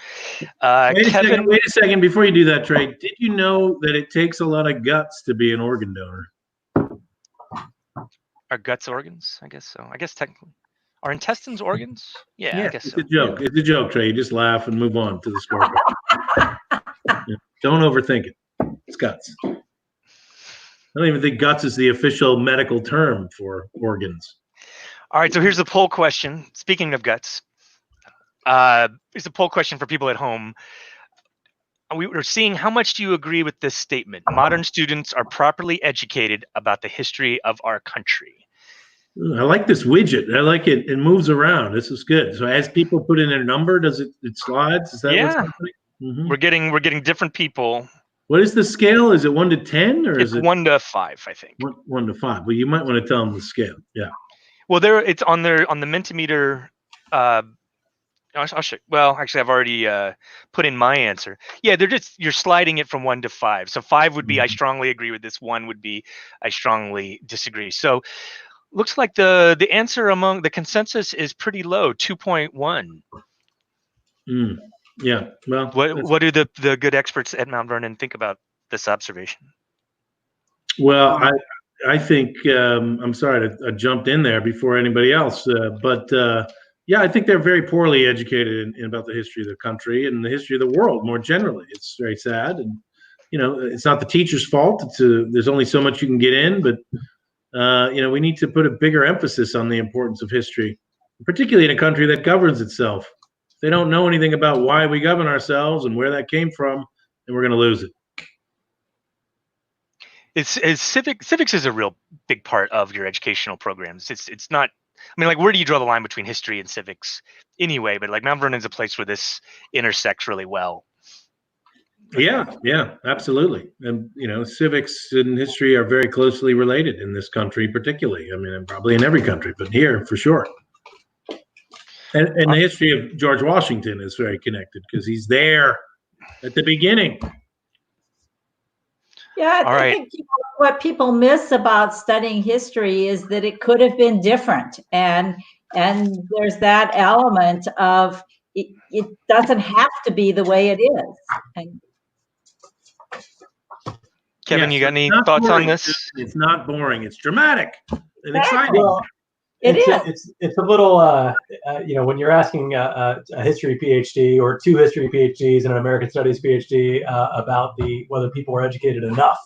S1: Kevin,
S2: wait a second. Before you do that, Trey, did you know that it takes a lot of guts to be an organ donor?
S1: Are guts organs? I guess so. I guess technically. Are intestines organs? Yeah, I guess
S2: it's
S1: so.
S2: a joke. It's a joke, Trey. You just laugh and move on to the score. Don't overthink it. It's guts. I don't even think guts is the official medical term for organs.
S1: All right, so here's the poll question. Speaking of guts, here's a poll question for people at home. We were seeing how much do you agree with this statement? Modern students are properly educated about the history of our country.
S2: I like this widget. I like it. It moves around. This is good. So as people put in their number, does it slides? Is that what's happening? Mm-hmm.
S1: We're getting different people.
S2: What is the scale? Is it 1 to 10 or
S1: it's
S2: is it
S1: 1 to 5? I think
S2: 1 to 5. Well, you might want to tell them the scale. Yeah.
S1: Well, it's on the Mentimeter I'll show. Well, actually, I've already put in my answer. Yeah, you're sliding it from 1 to 5. So 5 would be I strongly agree with this. 1 would be I strongly disagree. So looks like the answer among the consensus is pretty low, 2.1.
S2: Yeah. Well,
S1: what do the good experts at Mount Vernon think about this observation?
S2: Well, I think I'm sorry I jumped in there before anybody else, but yeah, I think they're very poorly educated in about the history of the country and the history of the world more generally. It's very sad, and it's not the teacher's fault. There's only so much you can get in, but we need to put a bigger emphasis on the importance of history, particularly in a country that governs itself. If they don't know anything about why we govern ourselves and where that came from, then we're going to lose it.
S1: Civics is a real big part of your educational programs. It's not. I mean, like, where do you draw the line between history and civics anyway? But like, Mount Vernon is a place where this intersects really well.
S2: Yeah, absolutely. And civics and history are very closely related in this country, particularly. I mean, and probably in every country, but here for sure. And the history of George Washington is very connected because he's there at the beginning.
S4: Yeah, I think what people miss about studying history is that it could have been different, and there's that element of it doesn't have to be the way it is. And
S1: Kevin, you got any thoughts on this?
S2: It's not boring. It's dramatic and exciting.
S3: Well, it's a little when you're asking a history PhD or 2 history PhDs and an American Studies PhD about whether people are educated enough,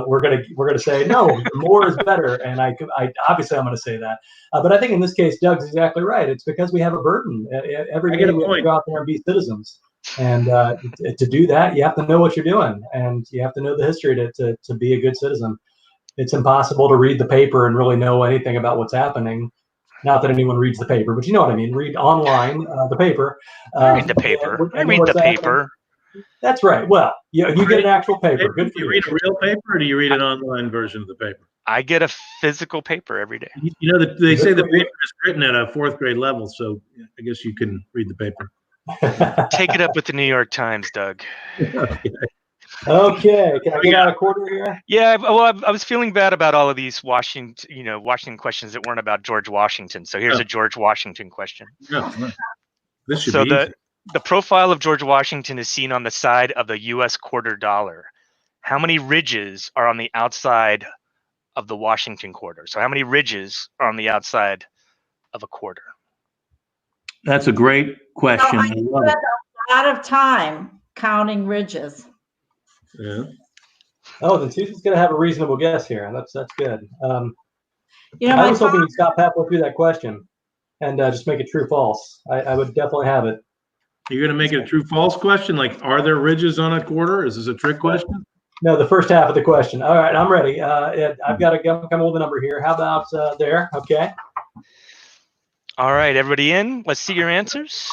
S3: we're gonna say no, more is better, and I obviously I'm gonna say that, but I think in this case Doug's exactly right. It's because we have a burden every day. We have to go out there and be citizens, and to do that you have to know what you're doing, and you have to know the history to be a good citizen. It's impossible to read the paper and really know anything about what's happening. Not that anyone reads the paper, but you know what I mean. Read online the paper.
S1: I read the paper. I read the paper.
S3: That's right. Well, you get an actual paper. Good for you.
S2: Do you read a real paper, or do you read an online version of the paper?
S1: I get a physical paper every day.
S2: They say the paper is written at a 4th grade level, so I guess you can read the paper.
S1: Take it up with the New York Times, Doug.
S3: Okay, can I get out a quarter here?
S1: Yeah, well, I was feeling bad about all of these Washington questions that weren't about George Washington. So here's a George Washington question.
S2: This should be easy.
S1: The profile of George Washington is seen on the side of the U.S. quarter dollar. How many ridges are on the outside of the Washington quarter? So how many ridges are on the outside of a quarter?
S2: That's a great question.
S4: I spent a lot of time counting ridges.
S2: Yeah.
S3: Oh, then Susan's going to have a reasonable guess here, and that's good. I was hoping you'd stop halfway through that question and just make it true/false. I would definitely have it.
S2: You're going to make it a true/false question? Like, are there ridges on a quarter? Is this a trick question?
S3: No, the first half of the question. All right, I'm ready. I've got to come up with a number here. How about there? Okay.
S1: All right, everybody in? Let's see your answers.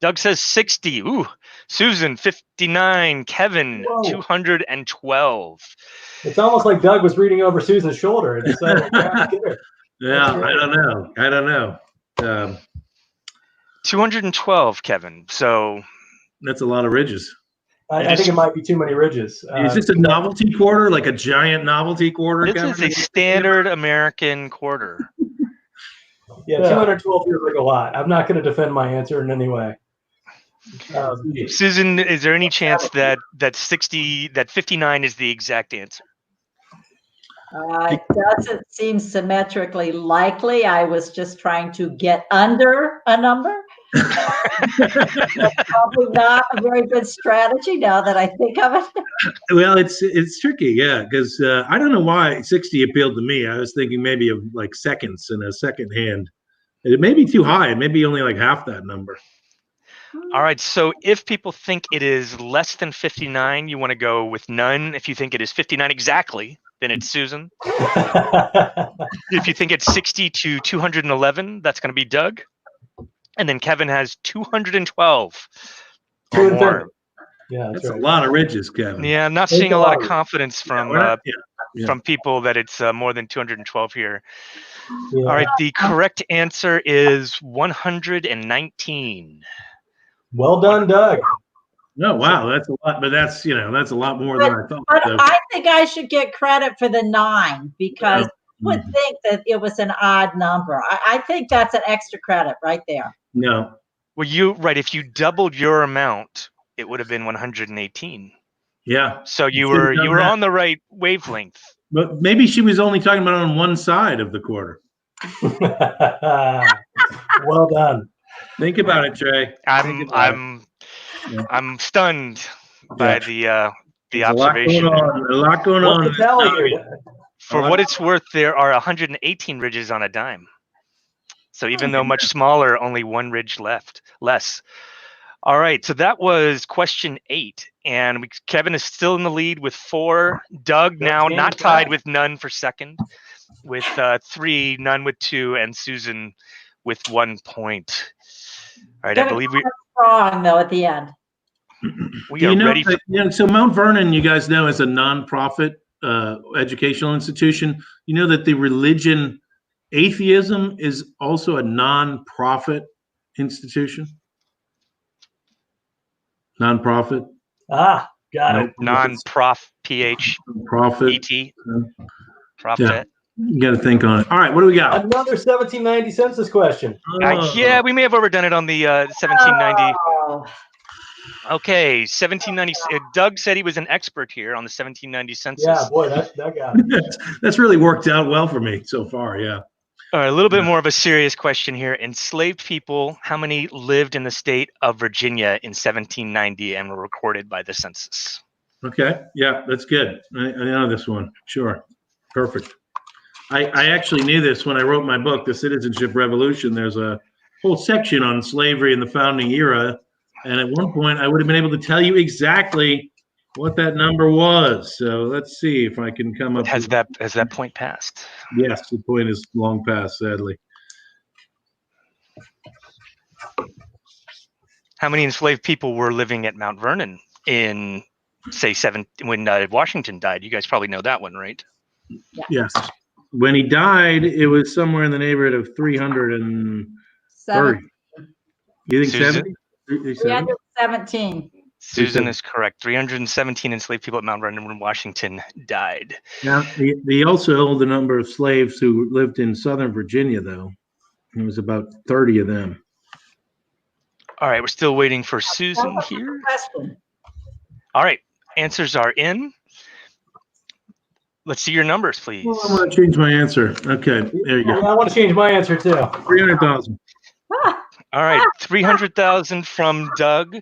S1: Doug says 60. Ooh. Susan, 59. Kevin, 212.
S3: It's almost like Doug was reading over Susan's shoulder.
S2: Yeah, I don't know.
S1: 212, Kevin. So
S2: that's a lot of ridges.
S3: I think it might be too many ridges.
S2: Is this a novelty quarter, like a giant novelty quarter?
S1: This is a standard American quarter.
S3: Yeah, 212 feels like a lot. I'm not going to defend my answer in any way.
S1: Susan, is there any chance that 59 is the exact answer?
S4: It doesn't seem symmetrically likely. I was just trying to get under a number. That's probably not a very good strategy now that I think of it.
S2: Well, it's tricky, yeah, because I don't know why 60 appealed to me. I was thinking maybe of like seconds in a second hand. It may be too high. It may be only like half that number.
S1: All right, so if people think it is less than 59, you want to go with none. If you think it is 59 exactly, then it's Susan. If you think it's 60 to 211, that's going to be Doug. And then Kevin has 212 or more.
S3: Yeah,
S2: that's right. A lot of ridges, Kevin.
S1: Yeah, I'm not seeing a lot of confidence from people that it's more than 212 here.
S3: Yeah.
S1: All right, the correct answer is 119.
S3: Well done, Doug.
S2: No, wow, that's a lot, but that's a lot more than I thought.
S4: But
S2: So,
S4: I think I should get credit for the 9 because you would think that it was an odd number. I think that's an extra credit right there.
S2: no.
S1: Well, if you doubled your amount, it would have been 118.
S2: Yeah.
S1: So you
S2: Should've
S1: were
S2: done that.
S1: on the right wavelength.
S2: But maybe she was only talking about on one side of the quarter.
S3: Well done.
S2: Think about it, Trey. Think about it.
S1: I'm stunned by the
S2: There's
S1: observation.
S2: A lot going on.
S3: What's the tally here?
S1: For what it's worth, there are 118 ridges on a dime. So even though much smaller, only one ridge less. All right, so that was question 8, and Kevin is still in the lead with 4. Doug now not tied with none for second, with 3, none with 2, and Susan with 1 point. All right, I believe we
S4: wrong though at the end.
S1: We are ready.
S2: So Mount Vernon, you guys know, is a nonprofit educational institution. You know that the religion atheism is also a nonprofit institution. Nonprofit.
S3: Ah, got it.
S1: Non-prof PH
S2: Profit.
S1: ET. Profit.
S2: Yeah. You got to think on it. All right, what do we got?
S3: Another 1790 census question.
S1: Yeah, we may have overdone it on the 1790.
S4: Oh.
S1: Okay, 1790. Doug said he was an expert here on the 1790 census.
S3: Yeah, boy, that got it.
S2: That's really worked out well for me so far. Yeah.
S1: All right, a little bit more of a serious question here. Enslaved people, how many lived in the state of Virginia in 1790 and were recorded by the census?
S2: Okay. Yeah, that's good. I know this one. Sure. Perfect. I actually knew this when I wrote my book, The Citizenship Revolution. There's a whole section on slavery in the founding era. And at one point, I would have been able to tell you exactly what that number was. So let's see if I can come up.
S1: Has that point passed?
S2: Yes, the point is long past, sadly.
S1: How many enslaved people were living at Mount Vernon in, say, when Washington died? You guys probably know that one, right?
S4: Yeah.
S2: Yes. When he died, it was somewhere in the neighborhood of 330. You think
S1: Susan?
S2: 70?
S4: 317.
S1: Susan is correct. 317 enslaved people at Mount Vernon when Washington died.
S2: Now, he also held a number of slaves who lived in Southern Virginia, though. It was about 30 of them.
S1: All right, we're still waiting for Susan here. All right, answers are in. Let's see your numbers, please.
S2: Well, I want to change my answer. Okay, there you go.
S3: I want to change my answer too.
S2: 300,000.
S1: All right, 300,000 from Doug,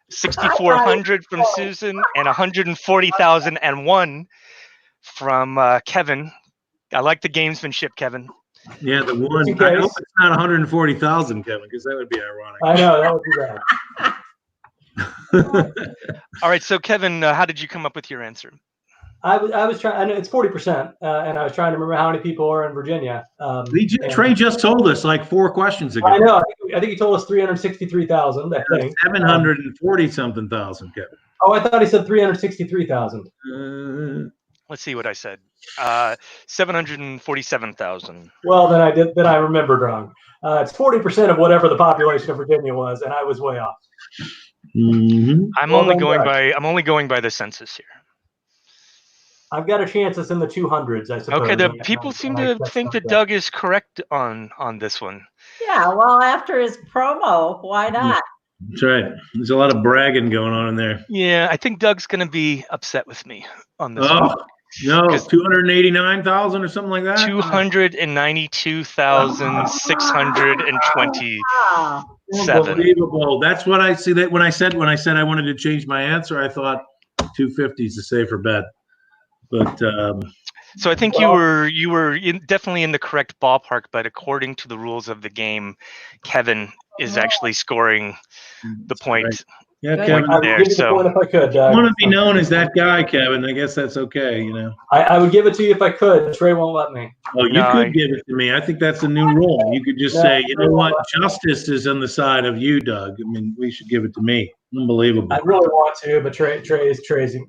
S1: 6,400 from Susan, and 140,001 from Kevin. I like the gamesmanship, Kevin.
S2: Yeah, the one. I hope it's not 140,000, Kevin, because that would be ironic.
S3: I know, that would be bad.
S1: All right, so Kevin, how did you come up with your answer?
S3: I was trying. I know it's 40%, and I was trying to remember how many people are in Virginia.
S2: Trey just told us like 4 questions ago.
S3: I know. I think he told us 363,000. I think
S2: 740-something thousand, Kevin.
S3: Oh, I thought he said 363,000.
S1: Let's see what I said. 747,000.
S3: Well, then I remembered wrong. It's 40% of whatever the population of Virginia was, and I was way off.
S2: Mm-hmm.
S1: I'm only going by the census here.
S3: I've got a chance it's in the 200s, I suppose.
S1: Okay, the people seem to think that Doug is correct on this one.
S4: Yeah, well, after his promo, why not?
S2: That's right. There's a lot of bragging going on in there.
S1: Yeah, I think Doug's going to be upset with me on this one.
S2: No, 289,000 or something like that?
S1: 292,627.
S2: Unbelievable. That's what I see. That when I said I wanted to change my answer, I thought 250 is a safer bet. But
S1: so I think you were definitely in the correct ballpark, but according to the rules of the game, Kevin is actually scoring the point.
S2: Right. Yeah,
S4: Good.
S2: Kevin.
S3: I would give you the point if I could, Doug.
S2: I want to be known as that guy, Kevin. I guess that's okay,
S3: I would give it to you if I could. Trey won't let me.
S2: Oh, you could give it to me. I think that's a new rule. You could just say, you know what, justice is on the side of you, Doug. I mean, we should give it to me. Unbelievable.
S3: I really want to, but Trey's encouraging.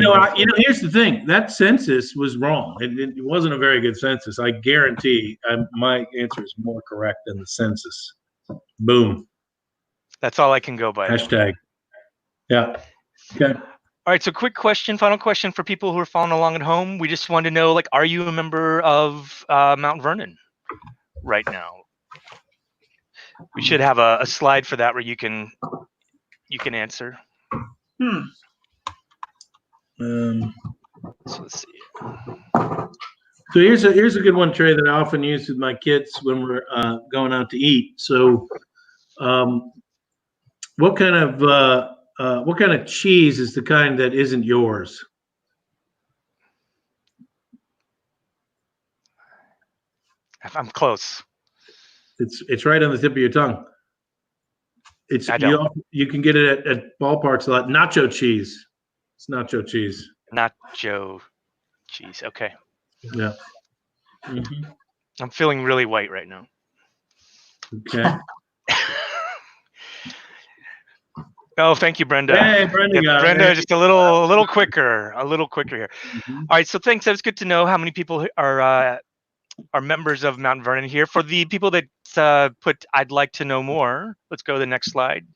S2: Here's the thing. That census was wrong. It wasn't a very good census. I guarantee my answer is more correct than the census. Boom.
S1: That's all I can go by.
S2: Hashtag. Yeah. Okay.
S1: All right, so final question for people who are following along at home. We just wanted to know, are you a member of Mount Vernon right now? We should have a slide for that where you can answer. So let's see.
S2: So here's a good one, Trey, that I often use with my kids when we're going out to eat. So, what kind of cheese is the kind that isn't yours?
S1: I'm close.
S2: It's right on the tip of your tongue. You can get it at ballparks a lot. Nacho cheese. It's nacho cheese.
S1: Nacho cheese. Okay.
S2: Yeah. Mm-hmm.
S1: I'm feeling really white right now.
S2: Okay.
S1: Oh, thank you, Brenda.
S2: Hey, Brenda.
S1: Brenda, just a little quicker here.
S2: Mm-hmm.
S1: All right, so thanks. It's good to know how many people are members of Mount Vernon here. For the people that put "I'd like to know more," let's go to the next slide.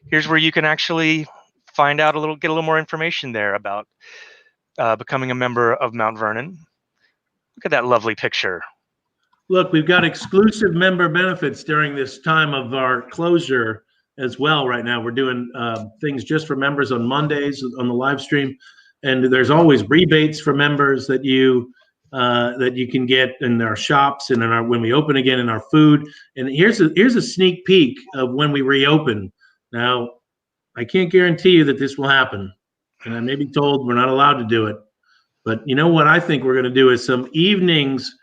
S1: Here's where you can actually find out get a little more information there about becoming a member of Mount Vernon. Look at that lovely picture.
S2: Look, we've got exclusive member benefits during this time of our closure as well. Right now, we're doing things just for members on Mondays on the live stream, and there's always rebates for members that you can get in our shops and when we open again in our food. And here's a sneak peek of when we reopen. Now, I can't guarantee you that this will happen, and I may be told we're not allowed to do it. But you know what I think we're going to do is some evenings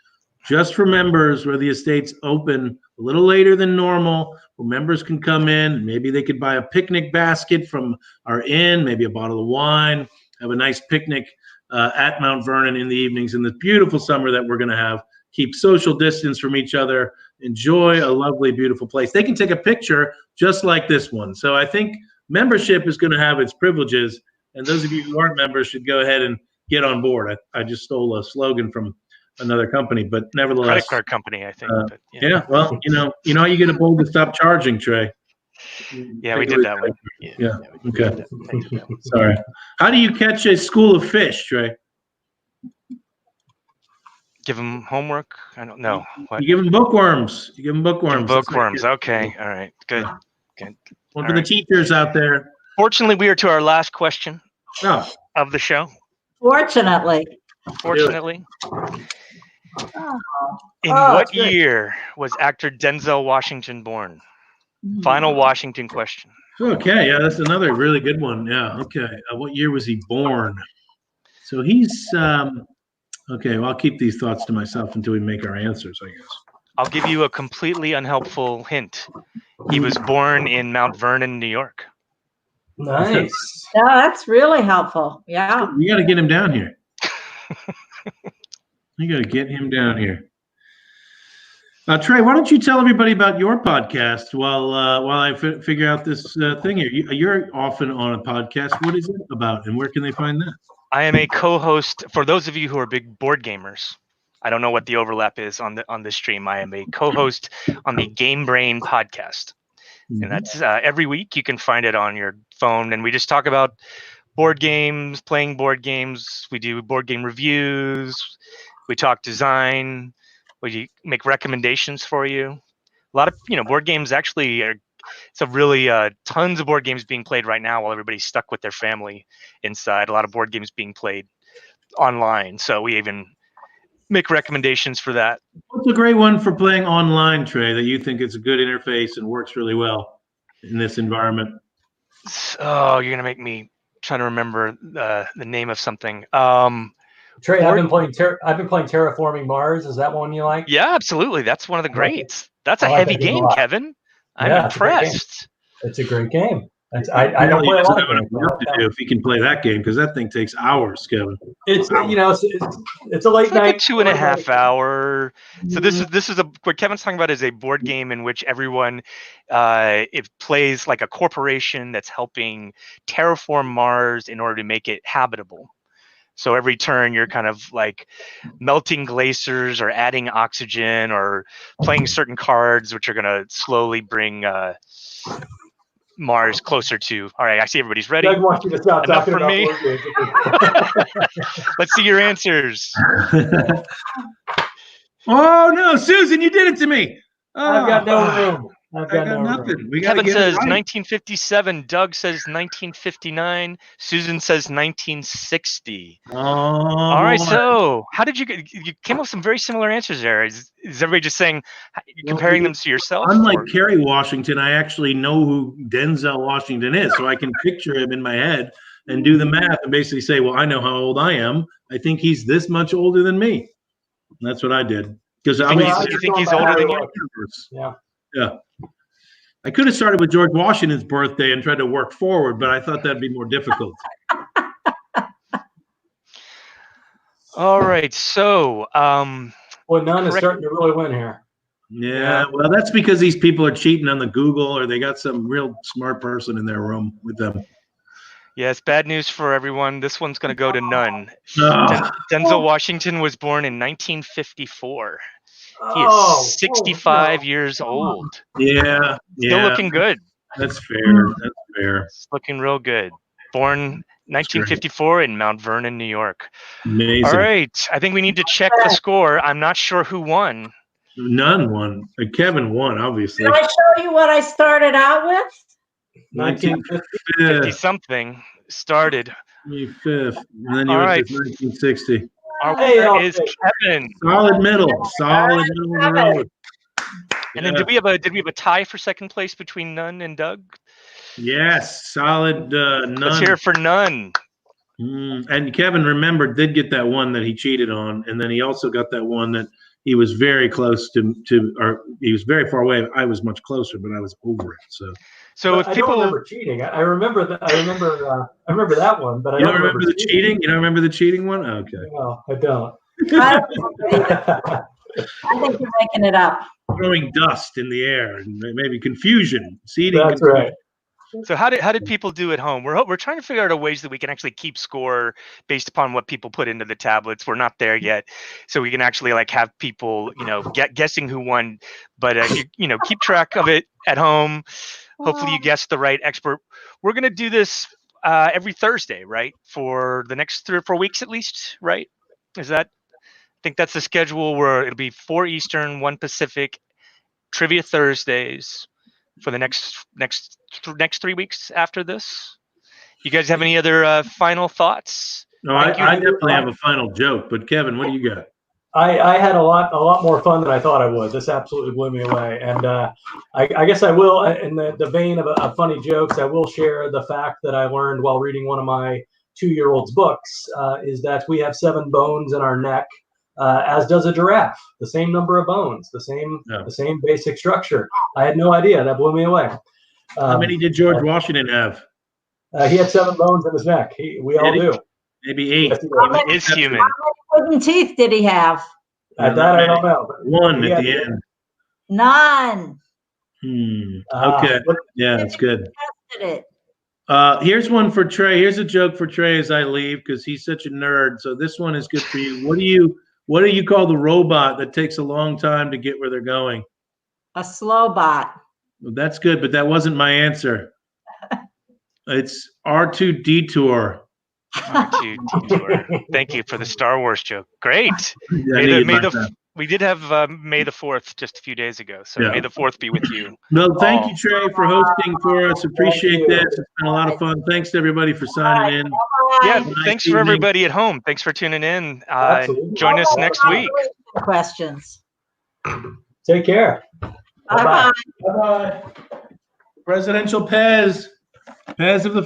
S2: just for members where the estate's open a little later than normal, where members can come in. Maybe they could buy a picnic basket from our inn, maybe a bottle of wine, have a nice picnic at Mount Vernon in the evenings in this beautiful summer that we're going to have. Keep social distance from each other. Enjoy a lovely, beautiful place. They can take a picture just like this one. So I think membership is going to have its privileges, and those of you who aren't members should go ahead and get on board. I just stole a slogan from another company, but nevertheless,
S1: credit card company, I think. But,
S2: yeah. Well, you know how you get a bold to stop charging, Trey.
S1: Yeah, we did that one.
S2: Yeah. Okay. Sorry. How do you catch a school of fish, Trey?
S1: Give them homework? I don't know. What?
S2: You give them bookworms.
S1: Bookworms. Okay. All right. Good.
S2: Yeah.
S1: Good.
S2: One for the teachers out there.
S1: Fortunately, we are to our last question of the show.
S4: Fortunately. In
S1: what year was actor Denzel Washington born? Final Washington question.
S2: Okay, yeah, that's another really good one. Yeah, okay. What year was he born? So he's okay. Well, I'll keep these thoughts to myself until we make our answers, I guess.
S1: I'll give you a completely unhelpful hint. He was born in Mount Vernon, New York.
S3: Nice.
S4: Yeah, that's really helpful. Yeah.
S2: You got to get him down here. You got to get him down here. Trey, why don't you tell everybody about your podcast while I figure out this thing here? You're often on a podcast. What is it about, and where can they find that?
S1: I am a co-host. For those of you who are big board gamers, I don't know what the overlap is on the stream. I am a co-host on the Game Brain podcast, and that's every week. You can find it on your phone, and we just talk about board games, playing board games. We do board game reviews. We talk design. We make recommendations for you. A lot of board games actually are. It's a really tons of board games being played right now while everybody's stuck with their family inside. A lot of board games being played online. So we even make recommendations for that.
S2: What's a great one for playing online, Trey, that you think is a good interface and works really well in this environment?
S1: Oh, you're gonna make me try to remember the name of something.
S3: Trey, I've been playing Terraforming Mars. Is that one you like?
S1: Yeah, absolutely. That's one of the greats. That's a heavy game, Kevin. I'm impressed.
S3: It's a great game. I don't play a lot of
S2: what
S3: games.
S2: I have to do if he can play that game, because that thing takes hours, Kevin.
S3: It's it's a late
S1: It's like
S3: night.
S1: a 2.5 hour. So this is what Kevin's talking about is a board game in which everyone it plays like a corporation that's helping terraform Mars in order to make it habitable. So every turn you're kind of like melting glaciers or adding oxygen or playing certain cards which are going to slowly bring Mars closer to. All right, I see everybody's ready.
S3: Doug wants you to stop
S1: Enough
S3: talking
S1: for
S3: about
S1: me.
S3: board games.
S1: Let's see your answers.
S2: Oh no, Susan, you did it to me.
S3: I've got no room.
S2: I got nothing.
S3: Room.
S2: We got to
S1: Kevin
S2: get
S1: says
S2: it right.
S1: 1957. Doug says 1959. Susan says 1960.
S2: Oh,
S1: All right.
S2: boy.
S1: So, how did you came up with some very similar answers there? Is everybody just saying comparing them to yourself?
S2: Unlike
S1: or?
S2: Kerry Washington, I actually know who Denzel Washington is, so I can picture him in my head and do the math and basically say, well, I know how old I am. I think he's this much older than me. And that's what I did. Because
S1: you think he's older than you?
S2: Yeah. I could have started with George Washington's birthday and tried to work forward, but I thought that'd be more difficult.
S1: All right. So,
S3: well, none is starting to really win here.
S2: Yeah, well, that's because these people are cheating on the Google, or they got some real smart person in their room with them.
S1: Yes, bad news for everyone. This one's going to go to none.
S2: Oh.
S1: Denzel Washington was born in 1954. He is 65 years old.
S2: Yeah.
S1: Still looking good.
S2: That's fair. That's fair.
S1: It's looking real good. Born 1954 in Mount Vernon, New York.
S2: Amazing.
S1: All right. I think we need to check the score. I'm not sure who won.
S2: None won. Kevin won, obviously.
S4: Can I show you what I started out with?
S1: 1950 something started.
S2: 25th. And then you went to 1960.
S1: Our winner is Kevin.
S2: Solid middle of the road.
S1: And then did we have a tie for second place between Nunn and Doug?
S2: Yes, solid Nunn.
S1: Let's hear it for Nunn.
S2: And Kevin, remember, did get that one that he cheated on, and then he also got that one that he was very close to, or he was very far away. I was much closer, but I was over it.
S1: So if people
S3: don't remember cheating, I remember that. I remember that one, but I don't remember
S2: the cheating. You don't remember the cheating one? Okay.
S3: No, I don't.
S4: I think you're making it up.
S2: Throwing dust in the air and maybe confusion. Seating.
S3: That's right.
S1: So how did people do at home? We're trying to figure out ways that we can actually keep score based upon what people put into the tablets. We're not there yet, so we can actually like have people guessing who won, but keep track of it at home. Hopefully you guessed the right expert. We're gonna do this every Thursday, right? For the next 3 or 4 weeks at least, right? I think that's the schedule where it'll be 4 Eastern, 1 Pacific, trivia Thursdays for the next 3 weeks after this. You guys have any other final thoughts?
S2: No, I definitely have a final joke, but Kevin, what do you got?
S3: I had a lot more fun than I thought I would. This absolutely blew me away, and I guess I will, in the vein of funny jokes, I will share the fact that I learned while reading one of my 2-year-old's books is that we have 7 bones in our neck, as does a giraffe. The same number of bones, the same basic structure. I had no idea. That blew me away.
S2: How many did George Washington have?
S3: He had 7 bones in his neck. We all do.
S2: Maybe 8.
S1: He is human.
S4: How many wooden teeth did he have?
S3: That I don't know.
S2: 1 at the end.
S4: None.
S2: Okay. Yeah, that's good. Here's one for Trey. Here's a joke for Trey as I leave because he's such a nerd. So this one is good for you. What do you call the robot that takes a long time to get where they're going?
S4: A slow bot.
S2: Well, that's good, but that wasn't my answer. It's R2 Detour.
S1: R2 Detour. Thank you for the Star Wars joke. Great. We did have May the 4th just a few days ago. So May the 4th be with you.
S2: Well, thank you, Trey, for hosting for us. Appreciate this. It's been a lot of fun. Thanks to everybody for signing in.
S1: Yeah, thanks for everybody at home. Thanks for tuning in. Join us next week.
S4: Questions.
S3: Take care.
S4: Bye-bye.
S2: Bye-bye. Presidential Pez of the